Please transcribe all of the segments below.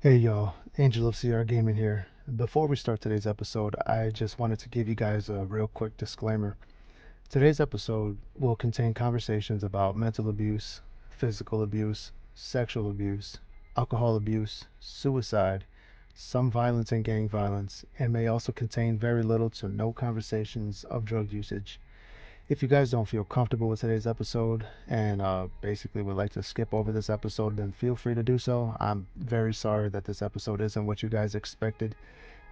Hey y'all, Angel of CR Gaming here. Before we start today's episode, I just wanted to give you guys a real quick disclaimer. Today's episode will contain conversations about mental abuse, physical abuse, sexual abuse, alcohol abuse, suicide, some violence and gang violence, and may also contain very little to no conversations of drug usage. If you guys don't feel comfortable with today's episode and basically would like to skip over this episode, then feel free to do so. I'm very sorry that this episode isn't what you guys expected.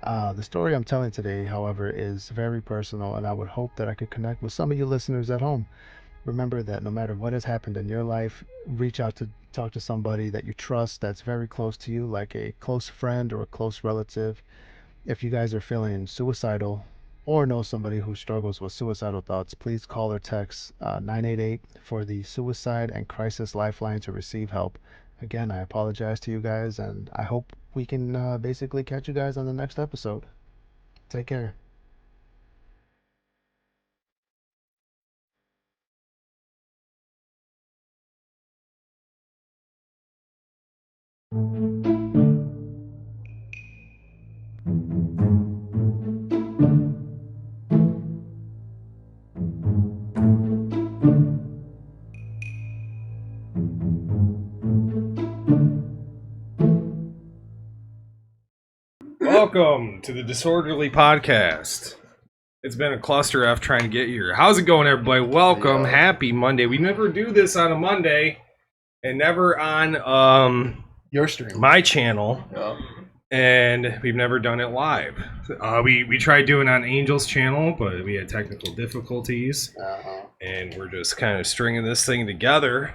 The story I'm telling today, however, is very personal, and I would hope that I could connect with some of you listeners at home. Remember that no matter what has happened in your life, reach out to talk to somebody that you trust that's very close to you, like a close friend or a close relative. If you guys are feeling suicidal or know somebody who struggles with suicidal thoughts, please call or text 988 for the Suicide and Crisis Lifeline to receive help. Again, I apologize to you guys, and I hope we can basically catch you guys on the next episode. Take care. Welcome to the Disorderly Podcast. It's been a cluster F trying to get here. How's it going, everybody? Welcome. Yo. Happy Monday. We never do this on a Monday and never on Your stream. my channel, Yeah. and we've never done it live. We tried doing it on Angel's channel, but we had technical difficulties, and we're just kind of stringing this thing together.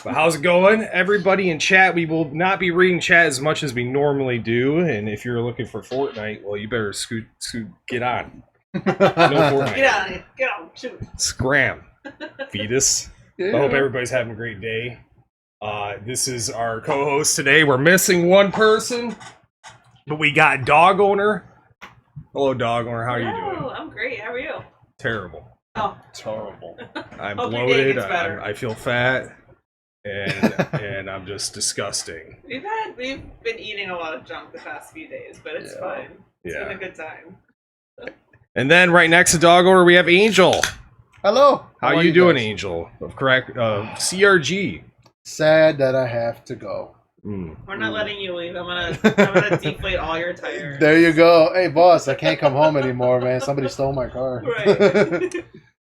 But how's it going? Everybody in chat, we will not be reading chat as much as we normally do. And if you're looking for Fortnite, well, you better get on. No Fortnite. Get on, shoot. Scram. Fetus. I hope everybody's having a great day. This is our co-host today. We're missing one person, but we got Dogowner. Hello, Dogowner. How are you doing? I'm great. How are you? Terrible. Oh, Terrible. I'm Hope your day bloated. gets better. I feel fat. And I'm just disgusting. we've been eating a lot of junk the past few days, but it's fine. It's been a good time. And then right next to Dog Owner, we have Angel. Hello. How are you doing, guys? Angel? Correct. CRG. Sad that I have to go. We're not letting you leave. I'm gonna deflate all your tires. There you go. Hey, boss, I can't come home anymore, man. Somebody stole my car. Right.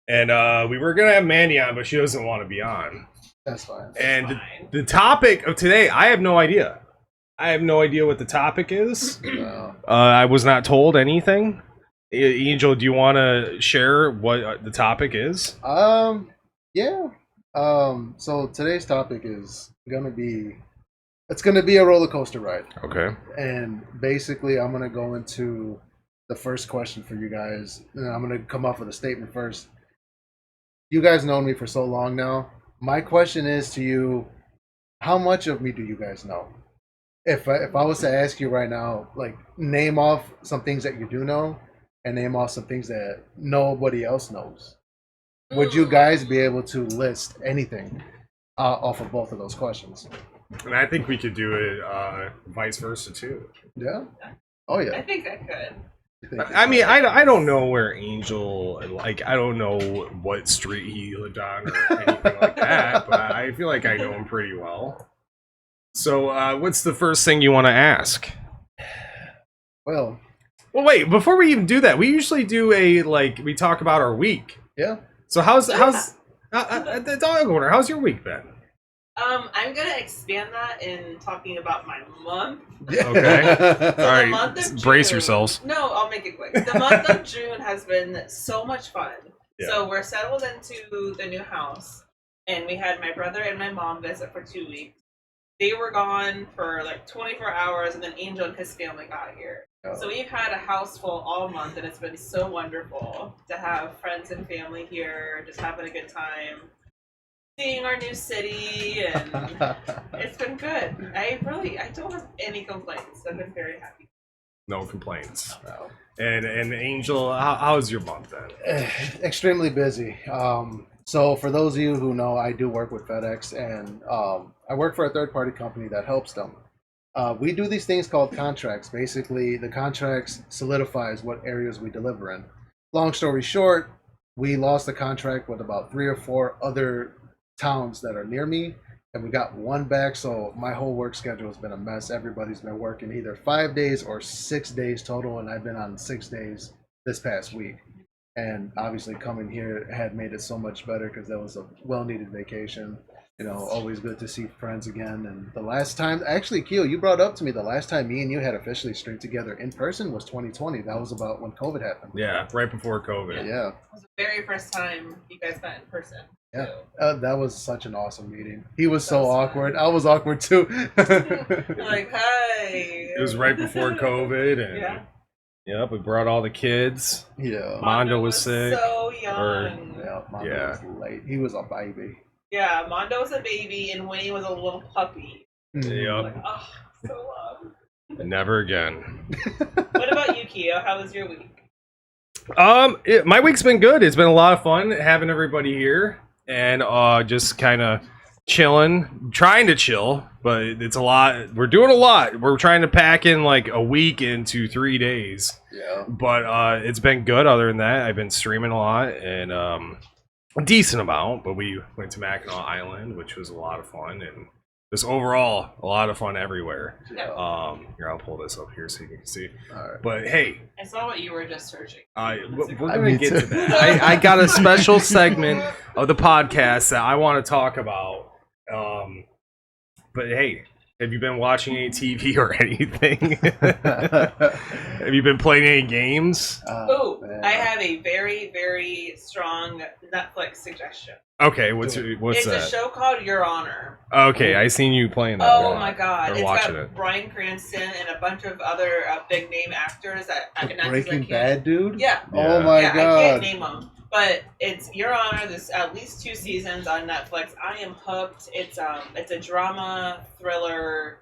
And we were gonna have Mandy on, but she doesn't want to be on. That's fine. And fine. the topic of today, I have no idea. I have no idea what the topic is. No. I was not told anything. Angel, do you want to share what the topic is? Yeah. So today's topic is it's gonna be a roller coaster ride. Okay. And basically I'm gonna go into the first question for you guys. And I'm gonna come up with a statement first. You guys known me for so long now. My question is to you, how much of me do you guys know? If I was to ask you right now, like, name off some things that you do know and name off some things that nobody else knows, would you guys be able to list anything off of both of those questions? And I think we could do it vice versa too. Yeah? Oh, I yeah. think I could. I mean, I don't know where Angel, like, I don't know what street he lived on or anything like that, but I feel like I know him pretty well. So, what's the first thing you want to ask? Well, Wait, before we even do that, we usually do we talk about our week. yeah. So how's the Dog Owner, how's your week been? I'm gonna expand that in talking about my month. Okay. So All the right, month of brace June- yourselves. No, I'll make it quick. The month of June has been so much fun. Yeah. So we're settled into the new house, and we had my brother and my mom visit for 2 weeks. They were gone for like 24 hours, and then Angel and his family got here. Oh. So we've had a house full all month, and it's been so wonderful to have friends and family here, just having a good time, seeing our new city, and it's been good. I don't have any complaints. I've been very happy. No complaints. No. And Angel, how's your month then? Extremely busy. So for those of you who know, I do work with FedEx, and I work for a third-party company that helps them. We do these things called contracts. Basically, the contracts solidifies what areas we deliver in. Long story short, we lost the contract with about 3 or 4 other towns that are near me, and we got one back. So my whole work schedule has been a mess. Everybody's been working either 5 days or 6 days total, and I've been on 6 days this past week. And obviously, coming here had made it so much better because that was a well-needed vacation. You know, always good to see friends again. And the last time, actually, Keo, you brought up to me the last time me and you had officially stringed together in person was 2020. That was about when COVID happened. Yeah, right before COVID. Yeah. It was the very first time you guys met in person. Yeah. So. That was such an awesome meeting. He was so That was awkward. I was awkward too. Like, hi. It was right before COVID, and Yeah. yep, we brought all the kids. Yeah. Mondo was sick. So young. Yeah, Mondo was late. He was a baby. Yeah, Mondo was a baby and Winnie was a little puppy. Yep. Like, oh, so long. Never again. What about you, Keo? How was your week? My week's been good. It's been a lot of fun having everybody here and just kind of chilling, trying to chill, but it's a lot. We're doing a lot. We're trying to pack in like a week into 3 days. Yeah. But it's been good. Other than that, I've been streaming a lot and a decent amount. But we went to Mackinac Island, which was a lot of fun, and just overall a lot of fun everywhere. Yeah. Here, I'll pull this up here so you can see. All right. But hey, I saw what you were just searching. we're I gonna mean, get too. to that. I got a special segment of the podcast that I want to talk about. But hey, have you been watching any TV or anything? Have you been playing any games? Oh, man. I have a very, very strong Netflix suggestion. Okay, what's It's that? a show called Your Honor. Okay, I seen you playing that. Oh one. my god. Or It's watching got it. Bryan Cranston and a bunch of other big name actors that I The can Breaking Bad dude? Yeah. Oh my Yeah, I god. can't name them. But it's Your Honor. There's at least 2 seasons on Netflix. I am hooked. It's a drama thriller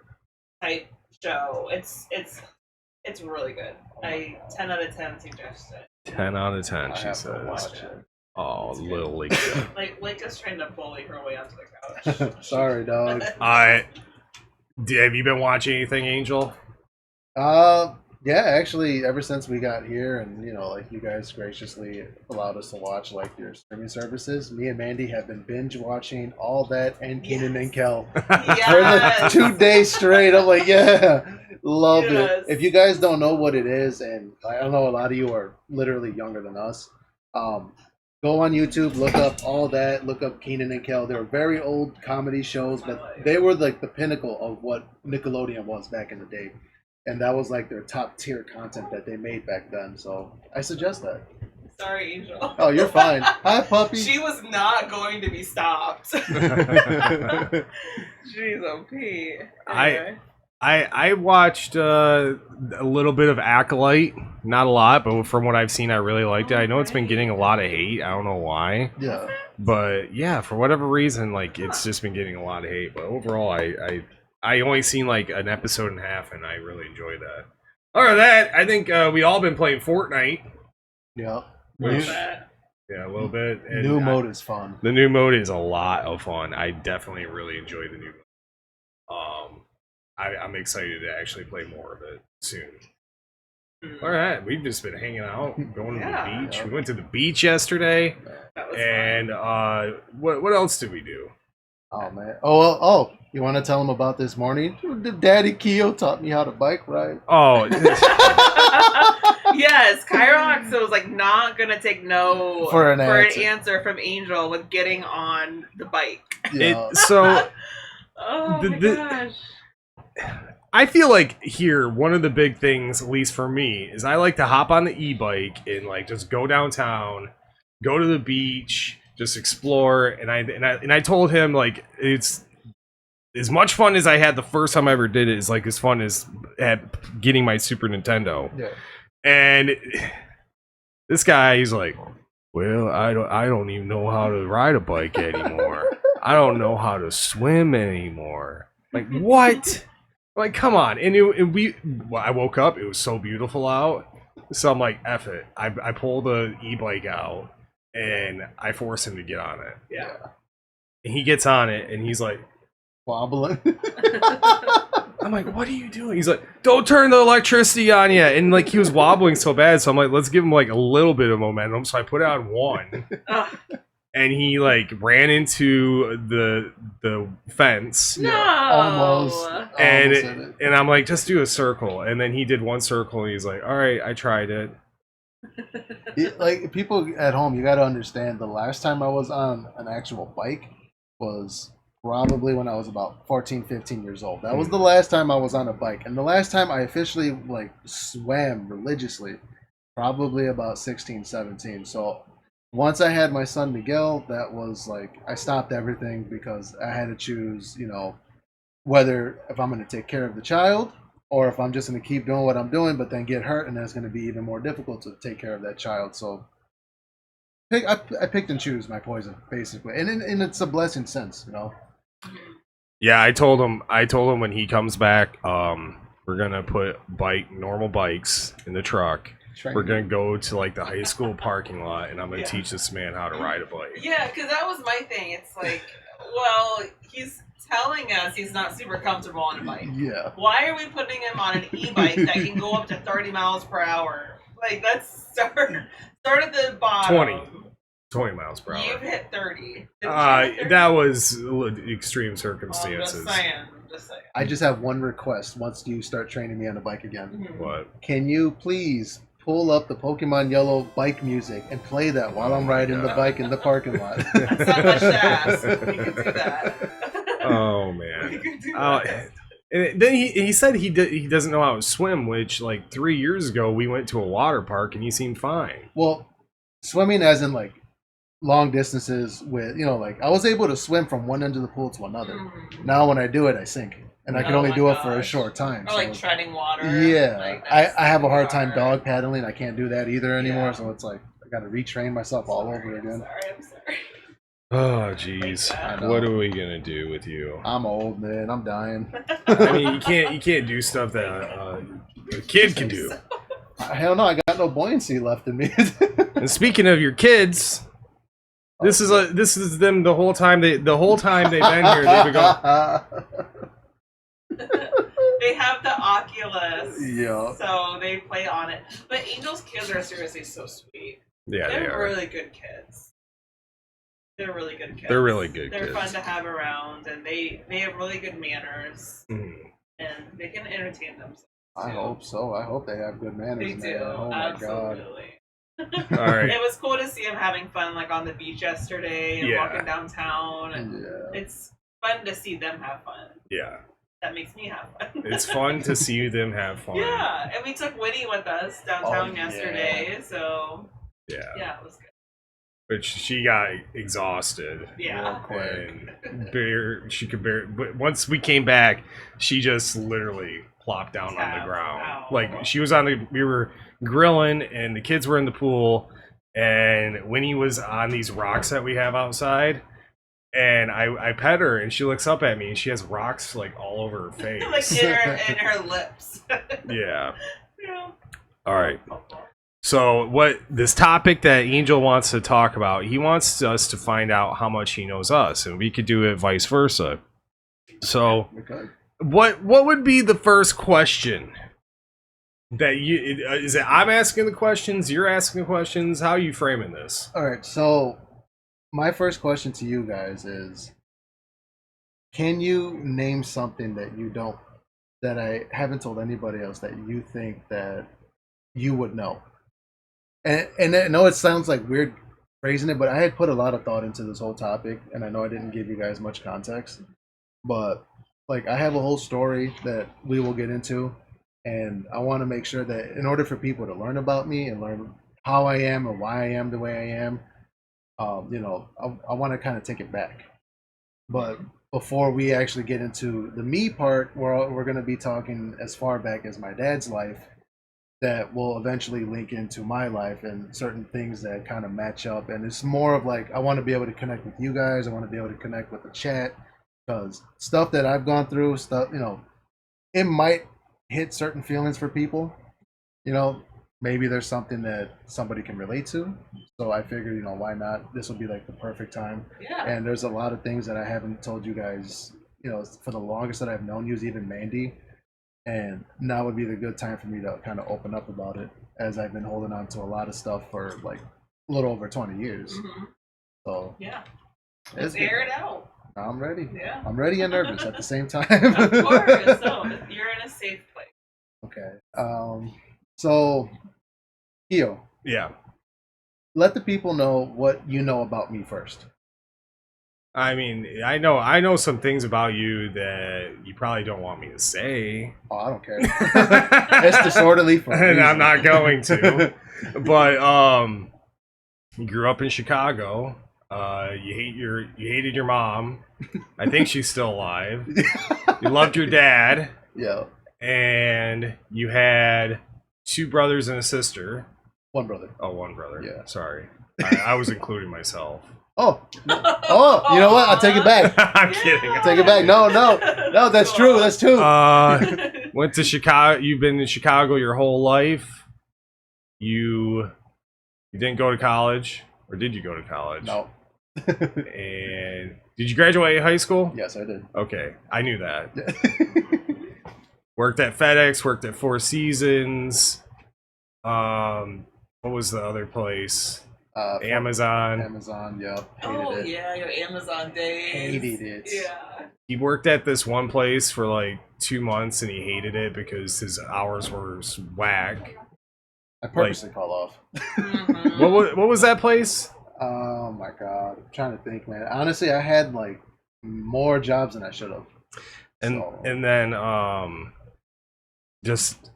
type show. It's really good. 10 out of 10 suggested. 10 out of 10, I she have to says. watch it. Oh, It's good. little Lisa. Like just trying to bully her way onto the couch. Sorry, dog. Have you been watching anything, Angel? Yeah, actually, ever since we got here, and like you guys graciously allowed us to watch like your streaming services, me and Mandy have been binge watching all that and Keenan and Kel for like Yes. 2 days straight. I'm like, yeah, love Yes. it. If you guys don't know what it is, and I know a lot of you are literally younger than us, go on YouTube, look up all that, look up Keenan and Kel. They're very old comedy shows, but they were like the pinnacle of what Nickelodeon was back in the day. And that was like their top tier content that they made back then. So I suggest that. Sorry, Angel. Oh, you're fine. Hi, puppy. She was not going to be stopped. Jeez, OP. Anyway. I watched a little bit of Acolyte, not a lot, but from what I've seen, I really liked it. I know it's been getting a lot of hate. I don't know why, Yeah. but yeah, for whatever reason, like it's just been getting a lot of hate. But overall, I only seen like an episode and a half, and I really enjoyed that. Other than that, I think we all been playing Fortnite. Yeah. Which, That. yeah, a little bit. And New mode is fun. The new mode is a lot of fun. I definitely really enjoy the new mode. I'm excited to actually play more of it soon. All right, we've just been hanging out, going to the beach. We went to the beach yesterday, That was and what else did we do? Oh man. Oh, you want to tell them about this morning? Daddy Keo taught me how to bike ride. Oh, Yes, Kyrox was like not gonna take no For an answer. answer from Angel with getting on the bike. Yeah. so Oh The- my the- gosh. I feel like here one of the big things, at least for me, is I like to hop on the e-bike and like just go downtown, go to the beach, just explore. And I told him like it's as much fun as I had the first time I ever did it is like as fun as at getting my Super Nintendo. Yeah. And this guy, he's like, well, I don't even know how to ride a bike anymore. I don't know how to swim anymore. Like, what? Like, come on. And I woke up, it was so beautiful out. So I'm like, F it. I pull the e-bike out and I force him to get on it. Yeah. And he gets on it and he's like, Wobbling. I'm like, what are you doing? He's like, don't turn the electricity on yet. And like he was wobbling so bad, so I'm like, let's give him like a little bit of momentum. So I put it on 1. And he like ran into the fence. No. Almost. And I'm like, just do a circle. And then he did 1 circle and he's like, all right, I tried it. Like people at home, you got to understand. The last time I was on an actual bike was probably when I was about 14, 15 years old. That was the last time I was on a bike, and the last time I officially like swam religiously, probably about 16, 17. So once I had my son Miguel, that was like I stopped everything because I had to choose, whether if I'm going to take care of the child or if I'm just going to keep doing what I'm doing, but then get hurt, and then it's going to be even more difficult to take care of that child. So I picked and choose my poison, basically, and it's a blessing sense, Yeah, I told him when he comes back, we're gonna put normal bikes in the truck. We're gonna go to like the high school parking lot, and I'm gonna teach this man how to ride a bike. Yeah, because that was my thing. It's like, well, he's telling us he's not super comfortable on a bike. Yeah. Why are we putting him on an e-bike that can go up to 30 miles per hour? Like, let's start at the bottom. 20 miles per hour. You've hit 30. That was extreme circumstances. I'm just saying. I just have one request once you start training me on a bike again. What? Can you please pull up the Pokemon Yellow bike music and play that while I'm riding the bike in the parking lot? That's not much to ask. We can do that. Oh, man. We can do that. And then he said he doesn't know how to swim, which like 3 years ago we went to a water park and he seemed fine. Well, swimming as in like long distances with, like I was able to swim from one end of the pool to another. Now when I do it, I sink. And I can only do it for a short time. Or like treading water. Yeah. Like, I have a hard time dog paddling. I can't do that either anymore. So it's like I got to retrain myself all over again. I'm sorry. Oh, jeez. What are we going to do with you? I'm old, man. I'm dying. I mean, you can't do stuff that a kid can do. Hell no, I got no buoyancy left in me. And speaking of your kids, this is them the whole time they've been here. They've been going. They have the Oculus, yeah. So they play on it. But Angel's kids are seriously so sweet. Yeah, they're really good kids. They're really good kids. They're really good kids. They're fun to have around, and they have really good manners, and they can entertain themselves. I hope so. I hope they have good manners. They do. Oh my Absolutely. God. All right. It was cool to see him having fun, like on the beach yesterday and walking downtown, and it's fun to see them have fun. Yeah. That makes me have fun. It's fun to see them have fun. Yeah, and we took Winnie with us downtown yesterday, so yeah, it was good. But she got exhausted. Yeah. And she could bear. But once we came back, she just literally plopped down on the ground. Ow. Like she was we were grilling, and the kids were in the pool, and Winnie was on these rocks that we have outside. And I pet her, and she looks up at me, and she has rocks like all over her face, like in her lips. Yeah. All right. So what this topic that Angel wants to talk about, he wants us to find out how much he knows us, and we could do it vice versa. So what would be the first question that is it I'm asking the questions, you're asking the questions, how are you framing this? All right, so my first question to you guys is, can you name something that I haven't told anybody else that you think that you would know? And I know it sounds like weird phrasing it, but I had put a lot of thought into this whole topic, and I know I didn't give you guys much context, but like I have a whole story that we will get into, and I want to make sure that in order for people to learn about me and learn how I am or why I am the way I am, I want to kind of take it back. But before we actually get into the me part, we're going to be talking as far back as my dad's life that will eventually link into my life and certain things that kind of match up. And it's more of like, I want to be able to connect with you guys. I want to be able to connect with the chat, because stuff that I've gone through, it might hit certain feelings for people. Maybe there's something that somebody can relate to. So I figured, why not? This will be like the perfect time. Yeah. And there's a lot of things that I haven't told you guys, for the longest that I've known you, even Mandy. And now would be the good time for me to kind of open up about it, as I've been holding on to a lot of stuff for like a little over 20 years. Mm-hmm. So yeah, let's air it out. I'm ready. Yeah, I'm ready and nervous at the same time. Of course, so you're in a safe place. Okay. So, Keo, Yeah. let the people know what you know about me first. I mean, I know some things about you that you probably don't want me to say. Oh, I don't care. It's disorderly for a And reason. I'm not going to. But you grew up in Chicago. You hated your mom. I think she's still alive. You loved your dad. Yeah. And you had 2 brothers and a sister. One brother. Oh, one brother. Yeah. Sorry. I was including myself. Oh, no. Oh, you know what? I'll take it back. I'm kidding. Take it back. No, that's true. That's true. Went to Chicago. You've been in Chicago your whole life. You didn't go to college, or did you go to college? No. And did you graduate high school? Yes, I did. Okay, I knew that. Worked at FedEx. Worked at Four Seasons. What was the other place? Amazon. Amazon, yep. Oh Hated it. yeah, your Amazon days. Hated it. Yeah. He worked at this one place for like 2 months, and he hated it because his hours were whack. I purposely called off. Mm-hmm. What was that place? Oh my god. I'm trying to think, man. Honestly, I had like more jobs than I should have. And then just,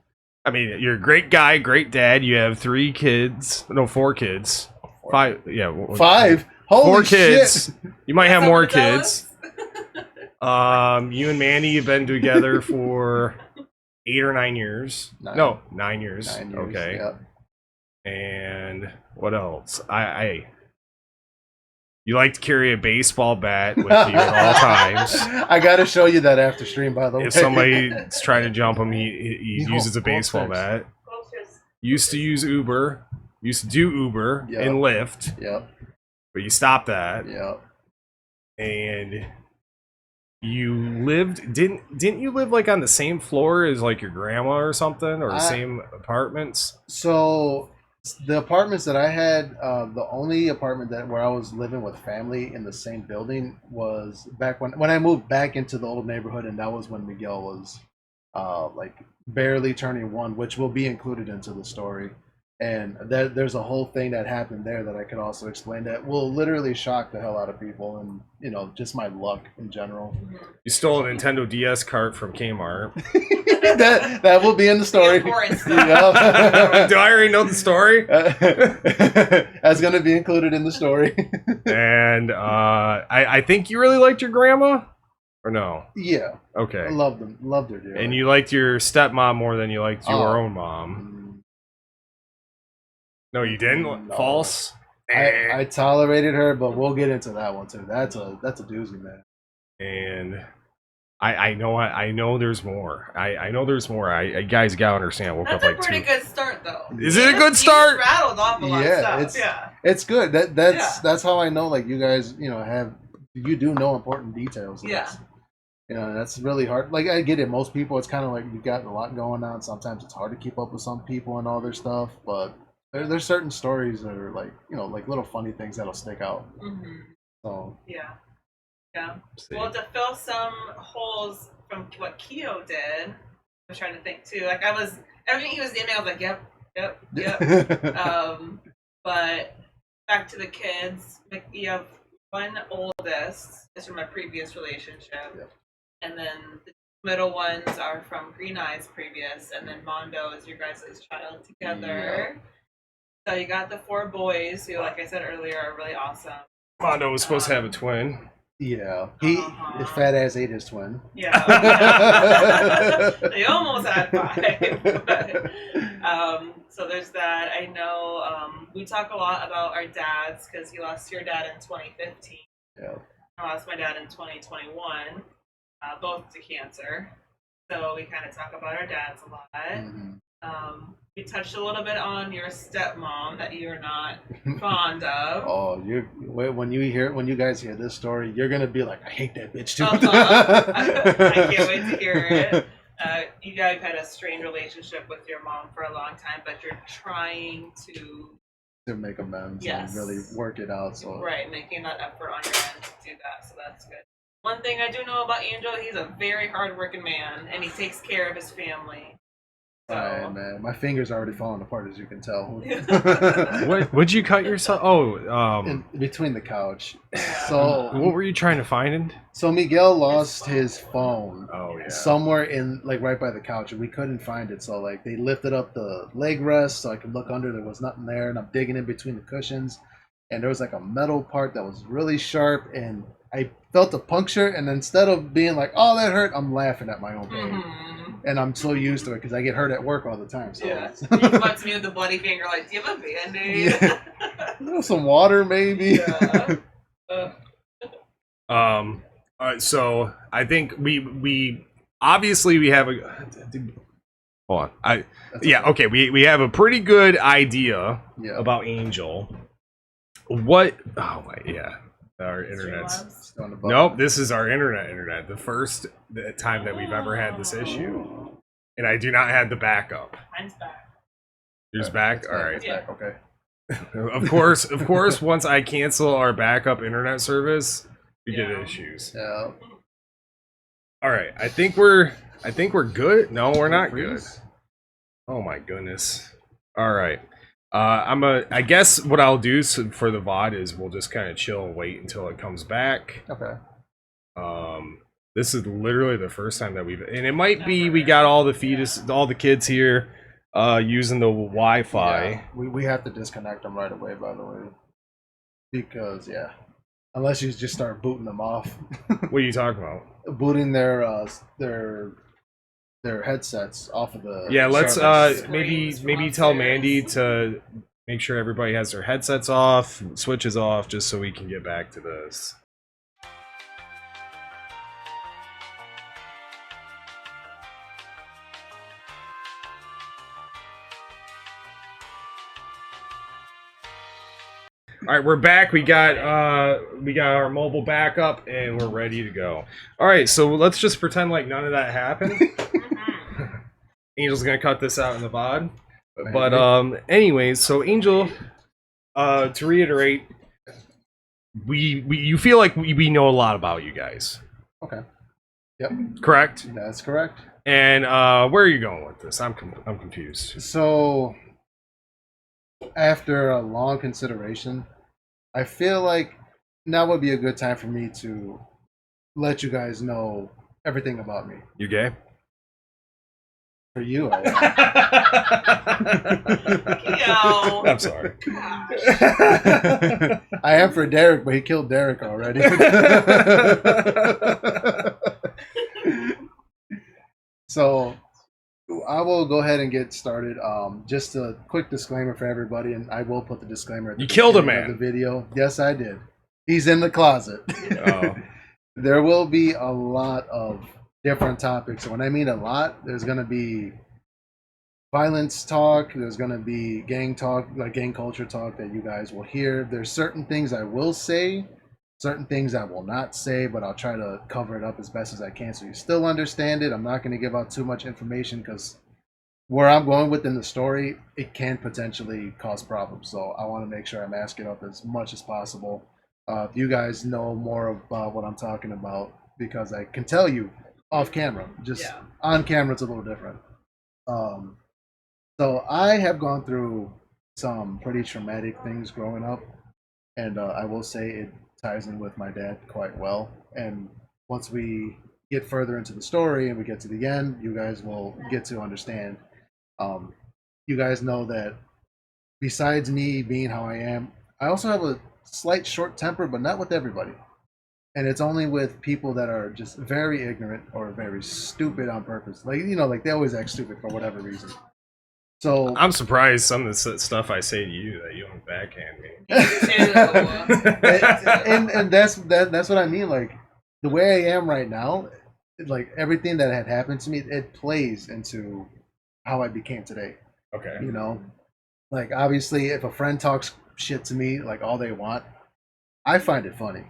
I mean, you're a great guy, great dad. You have 3 kids. No, 4 kids. 5. Yeah. 5? Holy 4 kids. shit. You might have Someone more jealous? kids. You and Manny have been together for 8 or 9 years. 9. No, 9 years. 9 years. Okay. Yep. And what else? You like to carry a baseball bat with you at all times. I gotta show you that after stream, by the way. If somebody's trying to jump him, he uses a baseball bat. Used to use Uber. Used to do Uber Yep. and Lyft, Yep. but you stopped that. Yep. And you lived didn't you live like on the same floor as like your grandma or something, or the same apartments? So the apartments that I had, the only apartment where I was living with family in the same building was back when I moved back into the old neighborhood, and that was when Miguel was like barely turning 1, which will be included into the story. And there's a whole thing that happened there that I could also explain that will literally shock the hell out of people, and just my luck in general. You stole a Nintendo DS cart from Kmart. that will be in the story. Important stuff. Yep. Do I already know the story? That's going to be included in the story. And I think you really liked your grandma, or no? Yeah. Okay. I loved her, dude. And you liked your stepmom more than you liked your own mom. No, you didn't. No. False. I tolerated her, but we'll get into that one too. That's a doozy, man. And I know there's more. I know there's more. You guys gotta understand. I woke That's up a like pretty 2. good start, though. Is it a good You start? just rattled off a lot of stuff. It's good. That's how I know. Like you guys, you do know important details. Yeah. That's really hard. Like I get it. Most people, it's kind of like you got a lot going on. Sometimes it's hard to keep up with some people and all their stuff, but there's certain stories that are like like little funny things that'll stick out. Mm-hmm. So yeah. Well, to fill some holes from what Keo did, I'm trying to think too. Like everything he was naming, I was like, yep. But back to the kids. Like you have one oldest is from my previous relationship, and then the middle ones are from Green Eyes previous, and then Mondo is your guys' child together. Yeah. So you got the 4 boys who, like I said earlier, are really awesome. Mondo was supposed to have a twin. Yeah, his fat ass ate his twin. Yeah. They almost had 5. But, so there's that. I know we talk a lot about our dads because you lost your dad in 2015. Yeah. I lost my dad in 2021, both to cancer. So we kind of talk about our dads a lot. Mm-hmm. We touched a little bit on your stepmom that you're not fond of. Oh, when you guys hear this story, you're gonna be like, I hate that bitch too. I can't wait to hear it. You guys had a strained relationship with your mom for a long time, but you're trying to make amends Yes. and really work it out. So right, making that effort on your end to do that. So that's good. One thing I do know about Angel, he's a very hardworking man, and he takes care of his family. So. Right, man. My fingers are already falling apart, as you can tell. Would you cut yourself? Oh, In between the couch. So what were you trying to find? So Miguel lost his phone. Oh yeah. Somewhere in like right by the couch, and we couldn't find it. So like they lifted up the leg rest so I could look under. There was nothing there, and I'm digging in between the cushions, and there was like a metal part that was really sharp, and I felt a puncture. And instead of being like, "Oh, that hurt," I'm laughing at my own pain. And I'm so used to it because I get hurt at work all the time. So. Yeah. He butts me with the bloody finger, like, do you have a Band-Aid? Yeah. Some water, maybe. Yeah. So I think we obviously we have a. Hold on. Okay. We have a pretty good idea about Angel. What? Oh my, yeah. Our internet's. Nope, this is our internet. The first time that we've ever had this issue. And I do not have the backup. Mine's back. Yours back? All right. Back. Okay. Of course, once I cancel our backup internet service, we get issues. Yeah. All right. I think we're good. No, we're not good. Oh my goodness. All right. I guess what I'll do for the VOD is we'll just kind of chill and wait until it comes back. Okay. This is literally the first time that and it might be we got all the kids here, using the Wi-Fi. Yeah, we have to disconnect them right away, by the way, because unless you just start booting them off. What are you talking about? Booting their headsets off of the. Yeah, let's maybe tell Mandy to make sure everybody has their headsets off, switches off, just so we can get back to this. All right, we're back. We got our mobile backup, and we're ready to go. All right, so let's just pretend like none of that happened. Angel's gonna cut this out in the VOD. But anyways, so Angel, to reiterate, you feel like we know a lot about you guys. Okay. Yep. Correct. That's correct. And where are you going with this? I'm confused. So, after a long consideration, I feel like now would be a good time for me to let you guys know everything about me. You gay? For you, I Yo. I'm sorry. I am for Derek, but he killed Derek already. So I will go ahead and get started. Just a quick disclaimer for everybody, and I will put the disclaimer at the You killed a beginning man. of the video. Yes, I did. He's in the closet. Oh. There will be a lot of different topics. When I mean a lot, there's going to be violence talk. There's going to be gang talk, like gang culture talk that you guys will hear. There's certain things I will say, certain things I will not say, but I'll try to cover it up as best as I can so you still understand it. I'm not going to give out too much information because where I'm going within the story, it can potentially cause problems. So I want to make sure I mask it up as much as possible. If you guys know more about what I'm talking about, because I can tell you off camera, just on camera it's a little different. So I have gone through some pretty traumatic things growing up, and I will say it ties in with my dad quite well. And once we get further into the story and we get to the end, you guys will get to understand. You guys know that besides me being how I am, I also have a slight short temper, but not with everybody. And it's only with people that are just very ignorant or very stupid on purpose. Like, you know, like they always act stupid for whatever reason. So I'm surprised some of the stuff I say to you that you don't backhand me. and that's what I mean. Like the way I am right now, like everything that had happened to me, it plays into how I became today. Okay. You know, like obviously if a friend talks shit to me like all they want, I find it funny.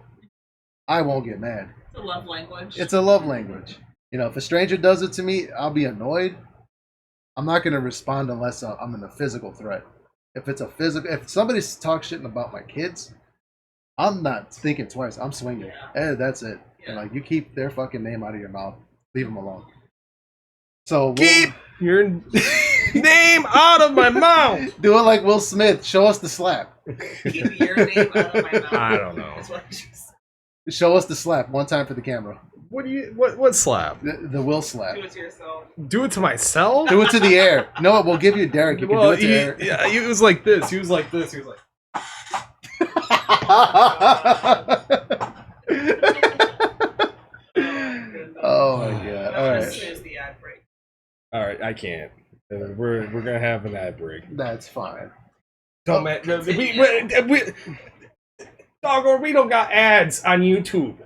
I won't get mad. It's a love language. It's a love language. You know, if a stranger does it to me, I'll be annoyed. I'm not going to respond unless I'm in a physical threat. If somebody talks shit about my kids, I'm not thinking twice. I'm swinging. And that's it. And like, you keep their fucking name out of your mouth. Leave them alone. So Keep your name out of my mouth. do it like Will Smith. Show us the slap. Keep your name out of my mouth. I don't know. That's what I just Show us the slap one time for the camera. What slap? The Will slap. do it to yourself. Do it to myself? Do it to the air. No, we'll give you Derek. You can do it to air. Yeah, he was like this. He was like this. He was like. Oh my god! All As right, soon as the ad break. All right, I can't. We're gonna have an ad break. that's fine. Don't Doggo, we don't got ads on YouTube.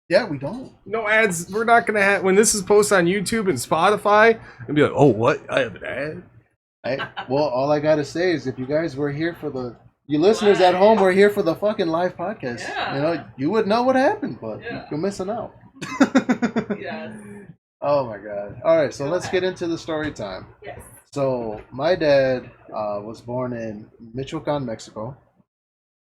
Yeah, we don't. No ads. We're not gonna have when this is posted on YouTube and Spotify and be like, oh, what? I have an ad. Well, all I gotta say is, if you guys were here for you listeners at home were here for the fucking live podcast, Yeah. you know, you would know what happened, but Yeah. you're missing out. Yes. Oh my god! All right, so let's get into the story time. Yes. So my dad was born in Michoacan, Mexico,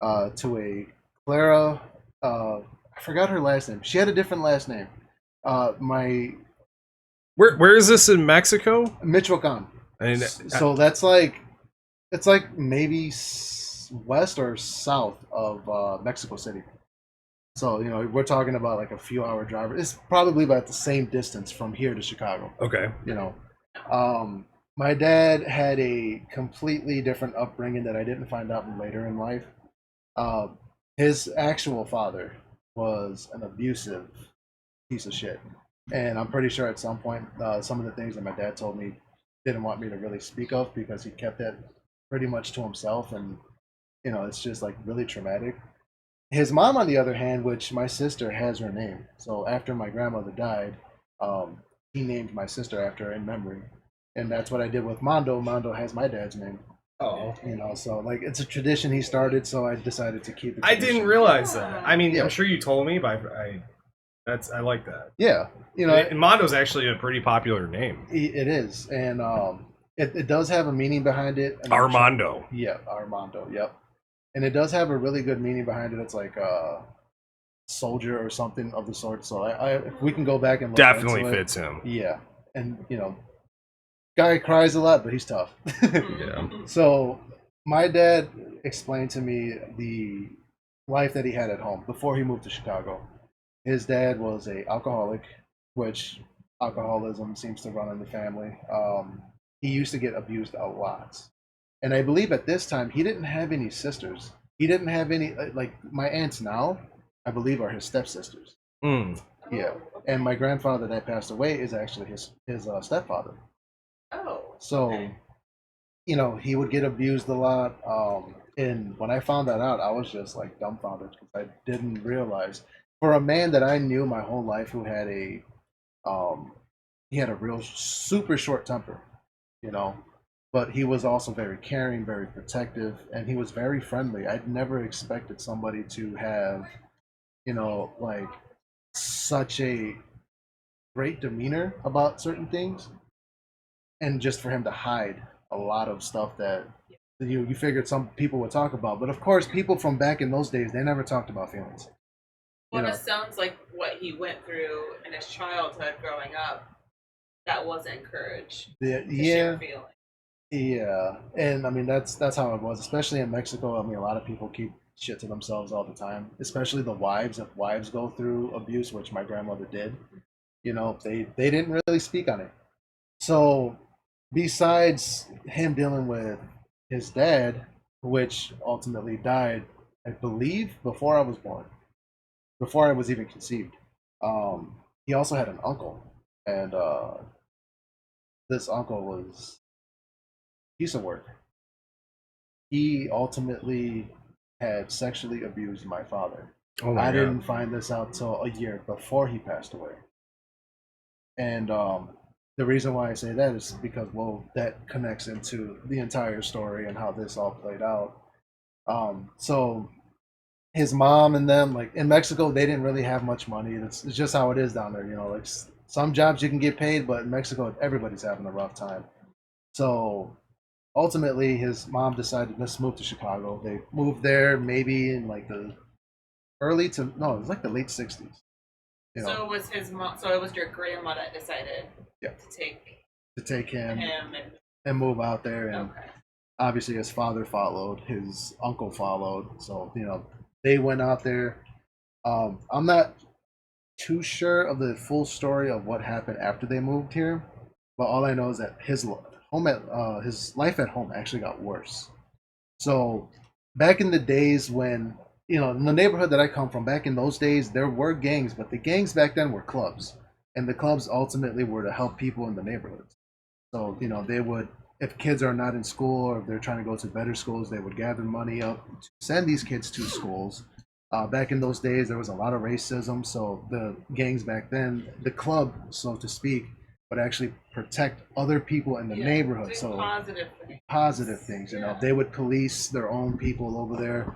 to a Clara. I forgot her last name. She had a different last name. Where is this in Mexico? Michoacan. And So that's like, it's like maybe west or south of Mexico City. So, you know, we're talking about like a few hour drive. It's probably about the same distance from here to Chicago. okay. You know, my dad had a completely different upbringing that I didn't find out later in life. His actual father was an abusive piece of shit. And I'm pretty sure at some point, some of the things that my dad told me didn't want me to really speak of because he kept that pretty much to himself. And, you know, it's just like really traumatic. His mom, on the other hand, which my sister has her name. So after my grandmother died, he named my sister after her in memory. And that's what I did with Mondo. Mondo has my dad's name. Oh. You know, so like it's a tradition he started, so I decided to keep it. I didn't realize that. I mean, Yeah. I'm sure you told me, but I like that. Yeah, you know, And Mondo's actually a pretty popular name. it is, and it does have a meaning behind it. And Armando. Yeah, Armando. Yep, and it does have a really good meaning behind it. It's like soldier or something of the sort. So if we can go back and look Definitely into it, fits him. Yeah, and you know, guy cries a lot, but he's tough. Yeah. So my dad explained to me the life that he had at home before he moved to Chicago. His dad was a alcoholic, which alcoholism seems to run in the family. He used to get abused a lot. And I believe at this time, he didn't have any sisters. He didn't have any, like my aunts now, I believe are his stepsisters. Mm. Yeah. And my grandfather that passed away is actually his stepfather. Oh. So, okay. you know, he would get abused a lot. And when I found that out, I was just like dumbfounded because I didn't realize. For a man that I knew my whole life who had he had a real super short temper, you know, but he was also very caring, very protective, and he was very friendly. I'd never expected somebody to have, you know, like such a great demeanor about certain things, and just for him to hide a lot of stuff that you figured some people would talk about. But of course, people from back in those days, they never talked about feelings. Well, it sounds like what he went through in his childhood growing up, that wasn't encouraged to share feelings. Yeah, and I mean that's how it was, especially in Mexico. I mean, a lot of people keep shit to themselves all the time, especially the wives. If wives go through abuse, which my grandmother did, you know, they didn't really speak on it. So, besides him dealing with his dad, which ultimately died, I believe, before I was born, before I was even conceived, he also had an uncle, and this uncle was a piece of work. He ultimately had sexually abused my father. Oh my I God. didn't find this out till a year before he passed away. And the reason why I say that is because, well, that connects into the entire story and how this all played out. So his mom and them, like in Mexico, they didn't really have much money. It's just how it is down there, you know. Like some jobs you can get paid, but in Mexico, everybody's having a rough time. So ultimately, his mom decided, let's move to Chicago. They moved there maybe in like the it was like the late 60s. So it was his mom. So it was your grandma that decided to take him and and move out there, and obviously his father followed, his uncle followed. So they went out there. I'm not too sure of the full story of what happened after they moved here, but all I know is that his life at home actually got worse. So back in the days when in the neighborhood that I come from, back in those days there were gangs, but the gangs back then were clubs, and the clubs ultimately were to help people in the neighborhoods. So they would, if kids are not in school or if they're trying to go to better schools, they would gather money up to send these kids to schools. Back in those days, there was a lot of racism, so the gangs back then, the club, so to speak, would actually protect other people in the neighborhood. So positive things. They would police their own people over there.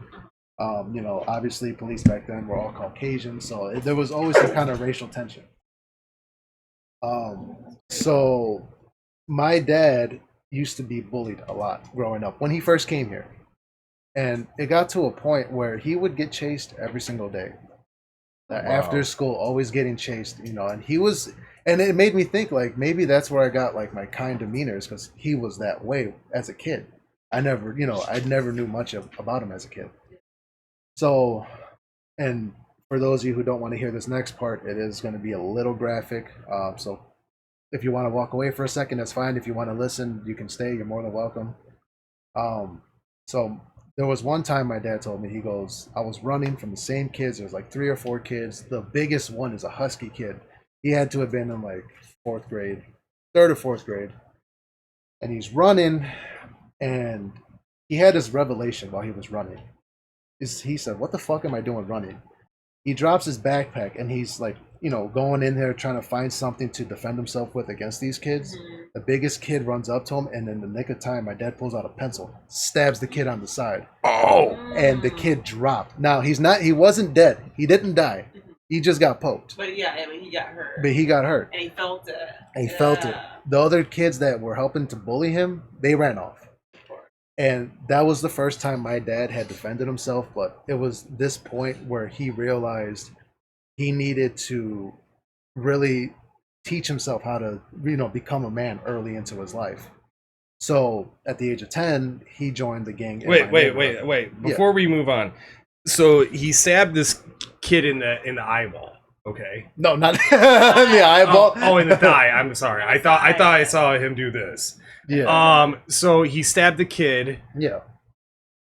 Obviously, police back then were all Caucasian, so there was always some kind of racial tension. So my dad used to be bullied a lot growing up when he first came here. And it got to a point where he would get chased every single day. After school, always getting chased, and it made me think like maybe that's where I got like my kind demeanors, because he was that way as a kid. I never knew much about him as a kid. So, and for those of you who don't want to hear this next part, it is going to be a little graphic. So if you want to walk away for a second, that's fine. If you want to listen, you can stay. You're more than welcome. So there was one time my dad told me, he goes, I was running from the same kids. There was like 3 or 4 kids. The biggest one is a husky kid. He had to have been in like 4th grade, 3rd or 4th grade. And he's running, and he had this revelation while he was running. He said, what the fuck am I doing running? He drops his backpack, and he's like, going in there trying to find something to defend himself with against these kids. The biggest kid runs up to him, and in the nick of time, my dad pulls out a pencil, stabs the kid on the side. Oh! And the kid dropped. Now, he wasn't dead. He didn't die. He just got poked. But he got hurt. But he got hurt. And he felt it. And he felt it. The other kids that were helping to bully him, they ran off. And that was the first time my dad had defended himself, but it was this point where he realized he needed to really teach himself how to, become a man early into his life. So at the age of 10, he joined the gang. Wait. Before we move on, so he stabbed this kid in the eyeball. Okay. No, not in the eyeball. In the thigh. I'm sorry. I thought I saw him do this. Yeah. So he stabbed the kid. Yeah.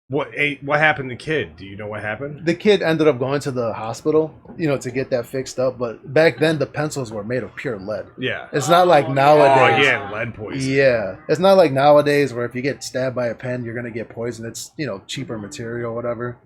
What happened to the kid? Do you know what happened? The kid ended up going to the hospital, to get that fixed up. But back then, the pencils were made of pure lead. Yeah. It's not like nowadays. Oh, yeah, lead poison. Yeah. It's not like nowadays where if you get stabbed by a pen, you're going to get poisoned. It's, cheaper material or whatever.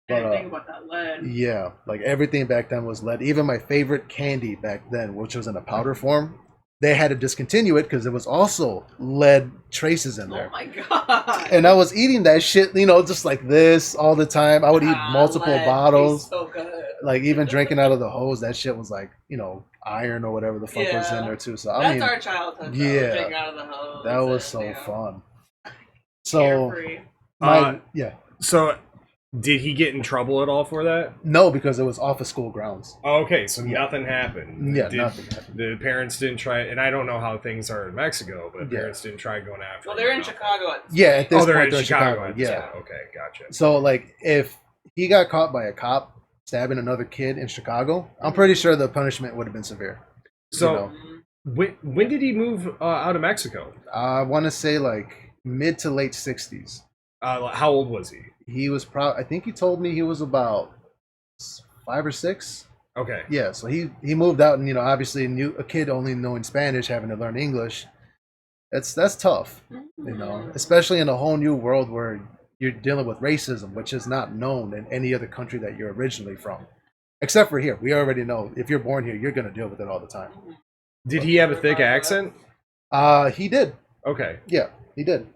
But, think about that lead. Yeah. Like everything back then was lead. Even my favorite candy back then, which was in a powder form, they had to discontinue it because there was also lead traces in there. Oh my god! And I was eating that shit, just like this all the time. I would eat multiple bottles. So good. Like even drinking out of the hose, that shit was like, iron or whatever the fuck was in there too. So that's our childhood. Yeah, drinking out of the hose. That was so fun. So, So, did he get in trouble at all for that? No, because it was off of school grounds. Okay, so nothing happened. Yeah, nothing happened. The parents didn't try, and I don't know how things are in Mexico, but parents didn't try going after. Well, they're in Chicago. At this point, they're in Chicago. Yeah. Okay, gotcha. So, like, if he got caught by a cop stabbing another kid in Chicago, I'm pretty sure the punishment would have been severe. So, when did he move out of Mexico? I want to say like mid to late 60s. How old was he? He was I think he told me he was about 5 or 6. Okay. Yeah, so he moved out, and obviously a kid only knowing Spanish, having to learn English. That's tough, especially in a whole new world where you're dealing with racism, which is not known in any other country that you're originally from, except for here. We already know if you're born here, you're going to deal with it all the time. Did he have a thick accent? He did. Okay. Yeah, he did.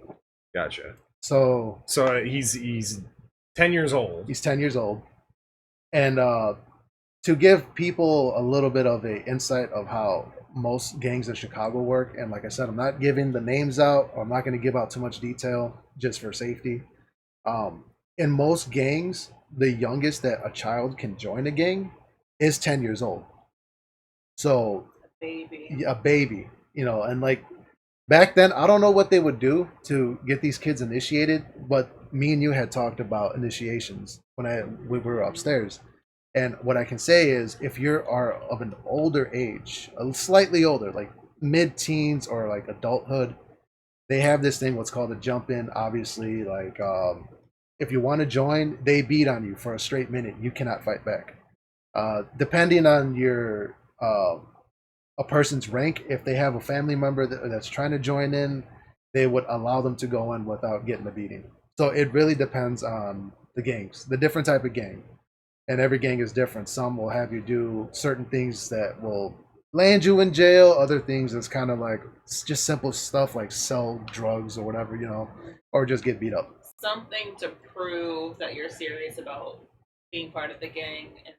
Gotcha. So he's 10 years old. He's 10 years old. And to give people a little bit of an insight of how most gangs in Chicago work. And like I said, I'm not giving the names out, or I'm not going to give out too much detail just for safety. In most gangs, the youngest that a child can join a gang is 10 years old. So Baby. a baby, and like back then, I don't know what they would do to get these kids initiated, but me and you had talked about initiations when we were upstairs. And what I can say is, if you are of an older age, a slightly older, like mid-teens or like adulthood, they have this thing what's called a jump in. Obviously, like if you want to join, they beat on you for a straight minute. You cannot fight back. Depending on your a person's rank, if they have a family member that's trying to join in, they would allow them to go in without getting a beating. So it really depends on the gangs, the different type of gang, and every gang is different. Some will have you do certain things that will land you in jail. Other things that's kind of like just simple stuff like sell drugs or whatever, or just get beat up. Something to prove that you're serious about being part of the gang, and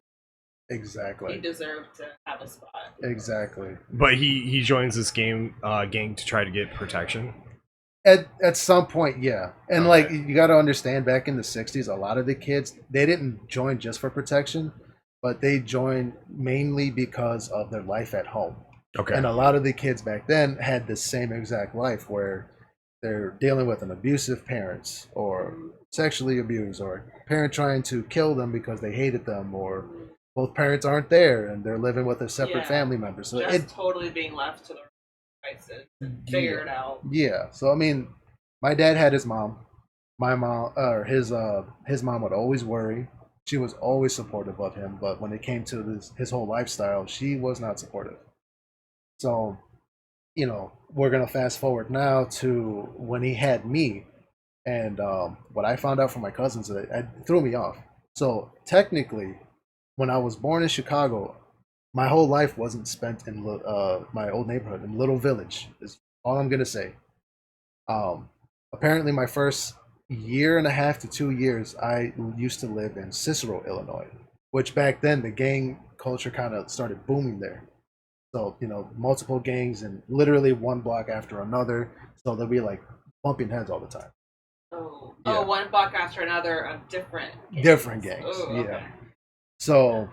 Exactly. you deserve to have a spot. Exactly. But he joins this gang to try to get protection. At some point, yeah. And Okay. like you got to understand, back in the 60s, a lot of the kids, they didn't join just for protection, but they joined mainly because of their life at home. Okay. And a lot of the kids back then had the same exact life where they're dealing with an abusive parents, or sexually abused, or parent trying to kill them because they hated them, or both parents aren't there and they're living with a separate family member. So just totally being left to their devices and figure it out. Yeah. So I mean, my dad had his mom. My mom, or his mom would always worry. She was always supportive of him, but when it came to his whole lifestyle, she was not supportive. So, we're gonna fast forward now to when he had me, and what I found out from my cousins, it threw me off. So technically, when I was born in Chicago, my whole life wasn't spent in my old neighborhood in Little Village. Is all I'm gonna say. Apparently, my first year and a half to 2 years, I used to live in Cicero, Illinois, which back then the gang culture kind of started booming there. So multiple gangs and literally one block after another. So they'll be like bumping heads all the time. Oh, Yeah. one block after another of different gangs. Oh, Yeah. okay. So,